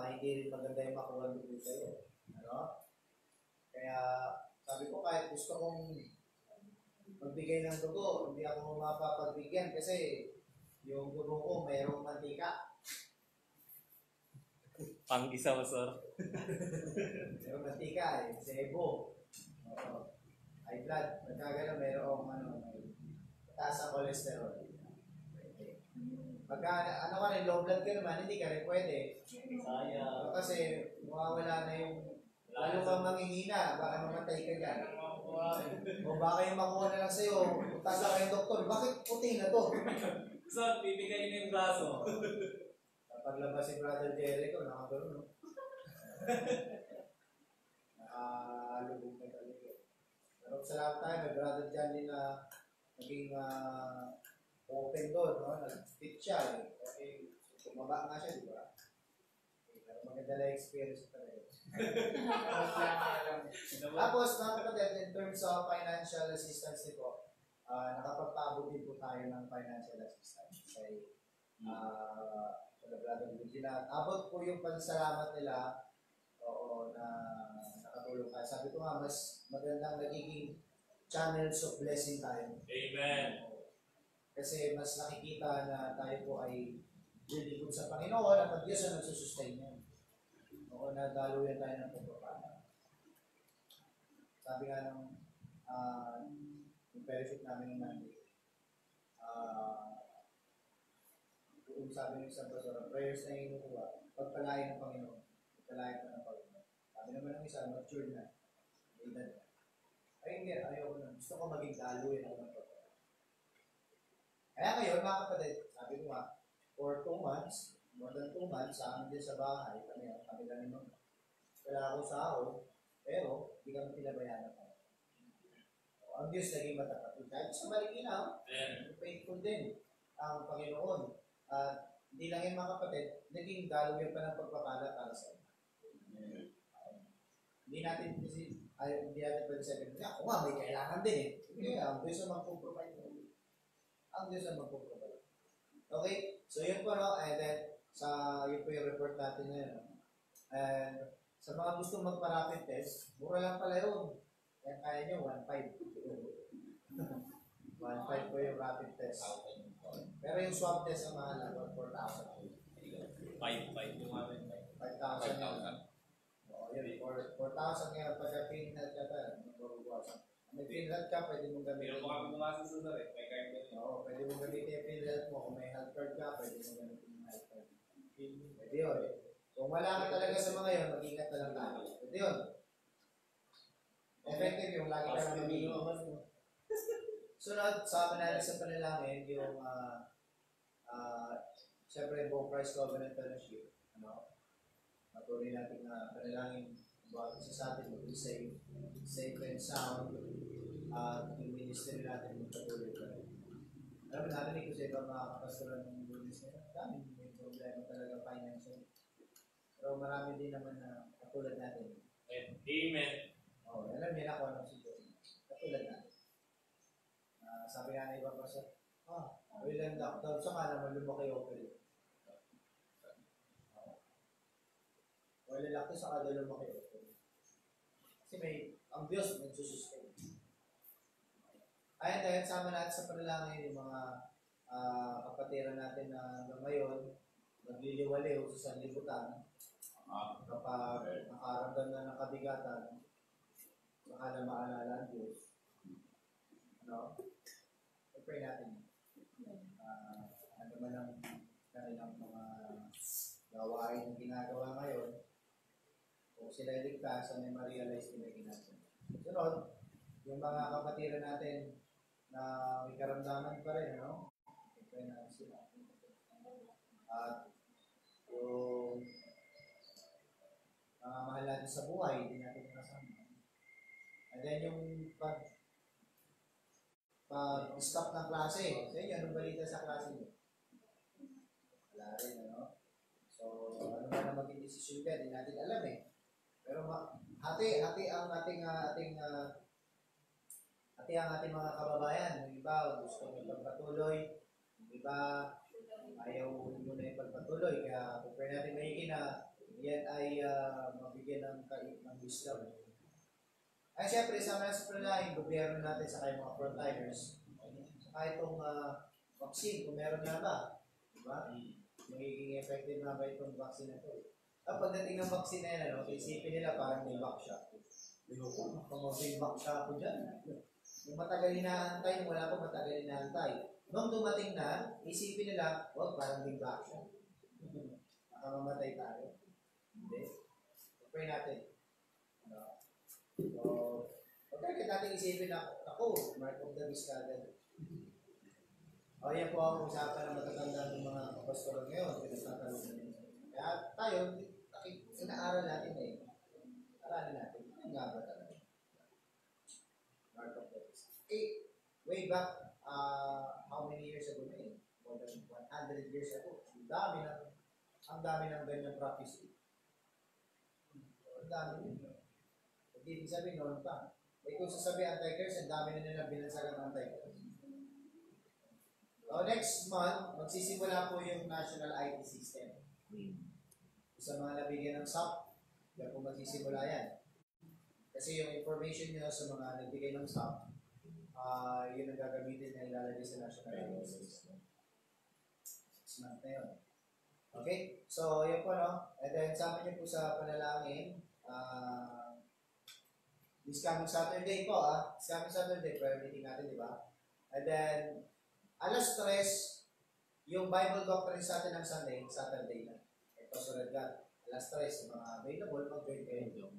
hindi rin maganda yung makuha ng dugo sa'yo. Kaya sabi ko kahit gusto kong magbigay ng dugo, hindi ako mapapagbigyan kasi yung dugo ko mayroong mantika. Pang-isa mo, sir. Mayroong mantika sebo. High blood, nagkagano mayroong taas ang cholesterol. Okay. Pagka low blood ka naman, hindi ka rin pwede. Sayang. Kasi mawawala na yung lalo kang manghihina, baka mamatay ka dyan. O baka yung makuha na lang sa'yo, tasa ka yung doktor, bakit puti na to? So, bibigay na yung braso. Paglabas si Brother Jericho, nakagano, no? Nakalubog na talaga. Pero salamat tayo, may Brother John din na naging open doon, no? Nag-fit siya. Okay, tumaba nga siya, di ba? Okay, pero maganda na experience talaga. Tapos, mga kapatid, in terms of financial assistance nito, nakapagpabot din po tayo ng financial assistance kay Brother Vigila. Abot po yung pansalamat nila na nakatulong tayo. Sabi ko nga, mas magandang nagiging channels of blessing tayo. Amen. Kasi mas nakikita na tayo po ay lilikod sa Panginoon at ang Diyos ang nagsusustain niya. Nadaluyan tayo ng pagpapala. Sabi nga ng yung fellowship namin ng Monday, kung sabi ng isang pastor, prayers na inukuha, pagpalain ng Panginoon. Pagpalain pa ng Panginoon. Sabi naman ng isa, mature na. Edad na. Ay hindi, ayaw ko na. Gusto ko maging daluyan ako ng pagpapala. Kaya ngayon, mga kapatid, sabi ko nga, for 2 months, more than 2 months, sa amin din sa bahay, kami lang naman. Wala ako sa ako, pero hindi kami pinabayaan ako. Ang Diyos naging matapat. Kahit sa Marikina, faithful din ang Panginoon. Hindi lang yung mga kapatid, naging daluyan pa ng pagpapala para sa inyo. Hindi natin pwede sabihin, ako nga, may kailangan din eh. Hindi, ang Diyos ang magpuprovide. Ang Diyos ang magpuprovide. Okay? So yun po, no? And then, yun po yung report natin ngayon. And sa mga gusto magpa-rapid test, mura lang pala yun. Kaya kaya nyo, 1.5. 1.5 po yung rapid test. Pero yung swab test ang mahal lang, 4,000. 5 yung amin. 5,000 yun. Oo, yun. 4,000 ngayon, pagka PhilHealth ka pa, magbabawasan. May PhilHealth ka, pwede mong gamitin. Pero kung bumasa sa sir, may card ka rin. Oo, pwede mong gamitin yung PhilHealth mo. Kung may health card ka, pwede mong gamitin yung health card. Pwede yun. Kung wala ka talaga sa mga yun, mag-ingat na lang tayo. Pwede yun. Effective yung lagi ka lang mag-ingat. Sunod, sa natin sa panalangin, yung siyempre buong Christ Covenant Fellowship. Patuloy natin na panalangin bawat isa sa atin mag-be safe and sound. Yung ministry natin magpatuloy pa rin. Alam mo, narinig ko sa ibang mga kapastoran ng ministry, dami may problema talaga financial. Pero marami din naman na katulad natin. Amen. Alam niyo na kung anong sitwasyon. Katulad natin. Sabi nga na iba pa sa, oil and lockdown, saka naman lumaki oil. Oil and lockdown, saka doon lumaki oil. Kasi ang Diyos nagsusustain. Dahil sama natin sa panalangin yung mga kapatiran natin na hanggang ngayon, nagliliwaliw sa sanlibutan, kapag nakaramdam na ng kabigatan, baka na maalala ang Diyos. I-pray natin. Ano man ang kanilang mga gawain na ginagawa ngayon, kung sila iligtas, na may ma-realize nila ginagawa. Sunod, yung mga kapatiran natin na may karamdaman pa rin, i-pray natin sila. At yung mga mahal natin sa buhay, hindi natin kasama. And then yung pag-stop ng klase. Sa inyo, anong balita sa klase niyo? Wala rin, So, ano ba na maging desisyon ka? Hindi natin alam eh. Pero hati ang ating mga kababayan. Yung iba, gusto mo pagpatuloy. Yung iba, ayaw mo na yung pagpatuloy. Kaya, kung pwede natin mahigin na yan ay mabigyan ng wisdom. Ay, siyempre, sama na sa panalangin, gobyerno natin sa kayong mga frontliners. Saka itong vaccine, kung meron na ba? Diba? Magiging effective na ba itong vaccine na ito? Pagdating ng vaccine na yan, isipin nila parang may back shot. May back shot ko dyan. Yung matagal inaantay, yung wala pa matagal inaantay. Nung dumating na, isipin nila, parang may back shot. Makamamatay tayo. Hindi. Pray natin. So, pagka natin isipin na, ako, Mark of the Beast kagad. Yan po ang usapan ng matatanda ng mga pastor ngayon. Pinagtatanong nila. Kaya tayo, inaaral natin eh. Aralin natin. Ano nga ba talaga? Mark of the Beast. Way back, how many years ago na yun? More than 100 years ago. Ang dami ng ganyang prophecy. Ang dami yun. Ibig sabihin, noon pa. Kung sasabi Antichrist, ang dami na nila binansagan ng Antichrist. So, next month, magsisimula po yung National IT System. Sa mga nabigyan ng SAP, yan po magsisimula yan. Kasi yung information nyo sa mga nagbigay ng SAP, yun ang gagamitin na ilalagay sa National IT System. 6 months na yun. Okay? So, yun po, And then, sama nyo po sa panalangin, this coming Saturday po, This coming Saturday, prayer meeting natin, di ba? And then, alas 3, yung Bible doctrine sa atin ng Saturday na. Ito, sunod ka. Alas 3, yung mga available, mag-join kayo.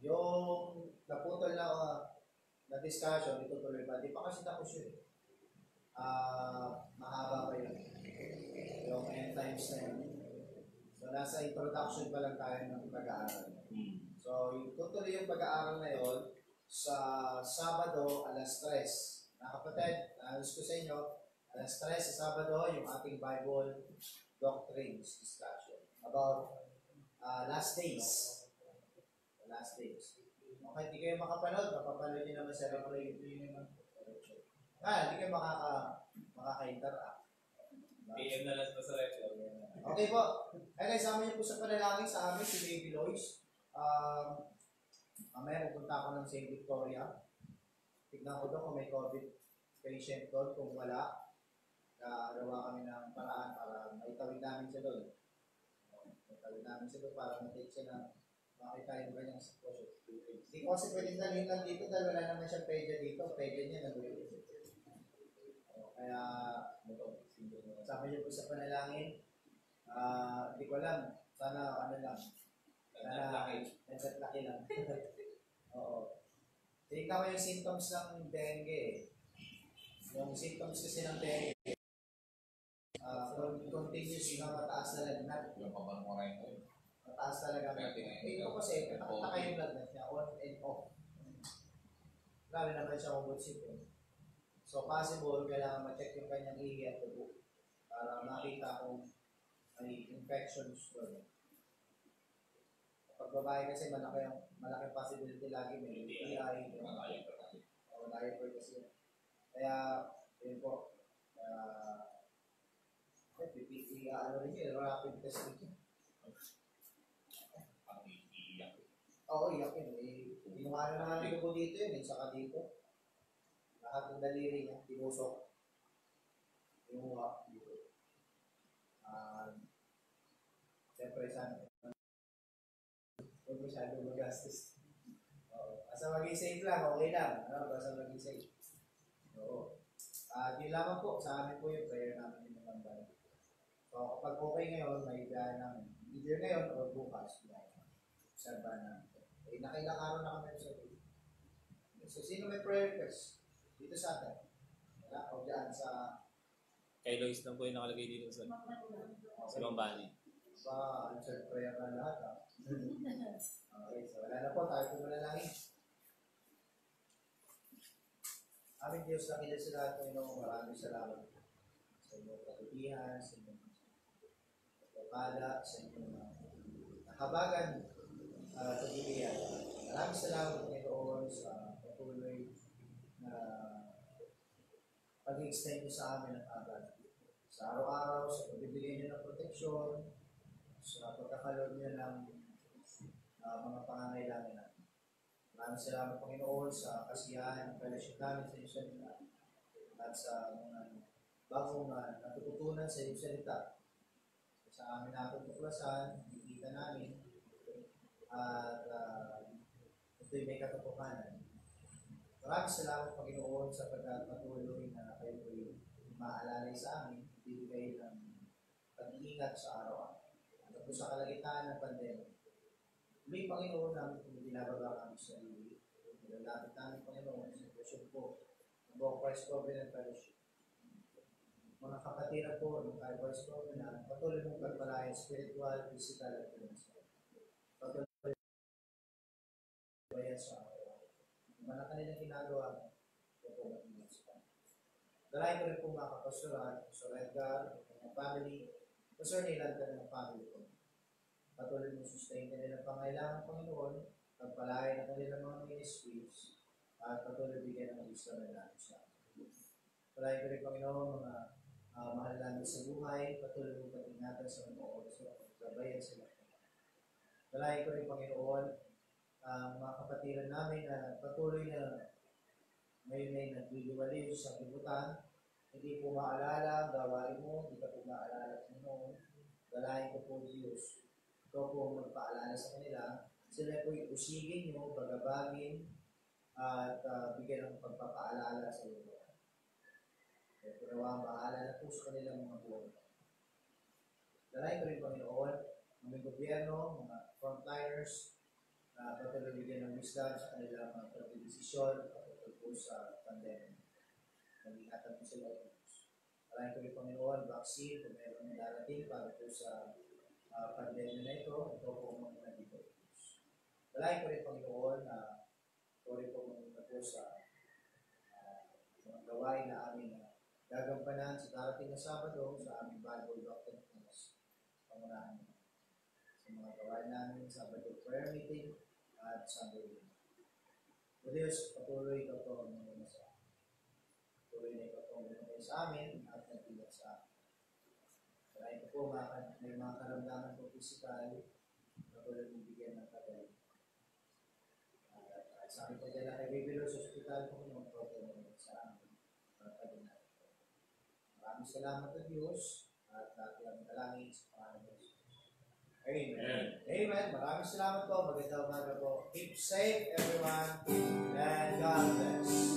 Yung naputol na discussion, itutuloy pa. Di pa kasi tapos yun. Mahaba pa yun. Yung end times na yun. So, nasa introduction pa lang tayo ng pag-aaral. So, tutuloy yung pag-aaral na yun sa Sabado, alas 3. Nakapatid, alas ko sa inyo, alas 3 sa Sabado, yung ating Bible doctrines discussion about last days. Last days. Okay, hindi kayo makapanood, mapapanood nyo naman sa replay. Hindi kayo makaka-interact. PM na lang sa replay. Okay po. Ay, sama niyo po sa panalangin sa amin, si Baby Lois. Mamaya pupunta ako ng St. Victoria. Tignan ko doon kung may COVID patient doon. Kung wala, gawa kami ng paraan para maitawid namin siya doon. Maitawid namin siya doon para matake siya na makita yung kanyang sitwasyon. Hindi ko kasi pwedeng dalhin lang dito dahil wala naman siyang pedya dito. Pedya niya nag-uwi. Kaya, sama niyo po sa panalangin. Hindi ko alam. Sana ano lang. Laki lang. Oo. Tingnan mo yung symptoms ng dengue. Yung symptoms kasi ng dengue, continuous na mataas na lagnat. Yung papanuray ko. Mataas talaga. Ito kasi, nakataka yung lagnat niya, on and off. Grabe naman siya umubutsip. So possible, kailangan ma-check yung kanyang ihi at dugo para makita kung may infections doon. Pag babae kasi malaking possibility lagi may PI, o diaper kasi. Kaya, yun po, ano rin yun, rapid test rin. Oo, iyak yun. Kinuha na naman ng dugo dito yun, saka dito. Lahat ng daliri niya, tinusok. Kinuha dito. Siyempre, sana. Huwag masyado magastos. Oo. Basta maging safe lang, okay lang. Basta maging safe. Oo. Yun lamang po, sa amin po yung prayer namin yung naman. So, kapag okay ngayon, may biyahe namin. Either ngayon o bukas, biyahe namin. Observa namin. Nakailang araw na kami sa video. So, sino may prayer request? Dito sa atin. Wala, o dyan sa... Kay Lois lang po yung nakalagay dito sa Bambani. Answer prayer na lahat, ha? Okay, so wala na po. Tayo po muna lang. Aming Diyos na kila sa lahat ng Panginoon, maraming salamat sa inyong katutihan, sa inyong pagpapala, sa inyong nakabagan pagbibiyan. Maraming salamat Panginoon sa patuloy na pag-extend nyo sa amin ang abad. Sa araw-araw, sa pagbibigay nyo ng proteksyon, sa pagkakalog nyo ng mga pangangailangan natin. Maraming salamat Panginoon sa kasiyahan ng fellowship namin sa iyong salita at sa mga bagong natututunan sa iyong salita. Sa amin natin tuklasan, nakikita namin at ito'y may katotohanan. Maraming salamat Panginoon sa pagpatuloy na kayo'y maaalalay sa amin, bibigay ng pag-iingat sa araw-araw. At po sa kalagitnaan ng pandemya. May Panginoon namin kung binababa kami sa sarili. Nilalapit namin Panginoon sa sitwasyon po ng buong Christ Covenant Fellowship. Mga kapatiran po ng Christ Covenant, patuloy mong pagpalayan spiritual, physical, at financial. Patuloy bayan sa araw. Mga na kanilang ginagawa mo, ito po mag-ingat sa kanya. Dalayan ko rin po mga kapastoran, Pastor Edgar, ng family, Pastor Nilan ka ng family ko. Patuloy mong sustain kanilang pangailangan, Panginoon, pagpalayan ng kanilang mga ministries, at patuloy bigyan ng wisdom na natin sa akin. Dalayan ko rin, Panginoon, mga mahal namin sa buhay, patuloy mong pag-ingatan sa mga oras na pagkabayan sila. Dalayan ko rin, Panginoon, mga kapatiran namin na patuloy na ngayon ay nagliliwaliw sa kibutan, hindi po maalala ang gawain mo, hindi ka po maalala sa noon. Dalayan ko po Diyos. Ikaw po magpaalala sa kanila. Sila po usigin nyo, bagabagin, at bigyan ng pagpapaalala sa iyo. Kaya pinawa maaalala na po sa kanilang mga buhay. Dalayan ko rin Panginoon, mga gobyerno, mga frontliners, na patuloy bigyan ng wisdom sa kanilang mga pagdedesisyon patungkol po sa pandemya. Nag-ingatan po sila ito. Dalayan ko rin Panginoon, vaccine, kung mayroon na darating para po sa pandemya na ito po mga dito. Dalayan ko rin Panginoon na ito rin po mga po sa mga gawain na aming gagampanan sa darating na Sabado sa aming Bible Doctrine Class. Pangunahan sa mga gawain namin sa Sabado prayer meeting at Sunday meeting. O Diyos, patuloy ito po ang mga sa amin. Patuloy na ito po ang mga sa amin at nagbigat sa amin. Kaya ito po, may mga karamdaman po physical, patuloy mong bigyan ng kagaling. At sa akin po dyan na kay Bibelo sa hospital po, mag-protein sa amin. Maraming salamat sa Diyos at natin ang dalangin sa pangalan ng Diyos. Amen. Amen. Maraming salamat po. Magandang umaga po. Keep safe everyone and God bless.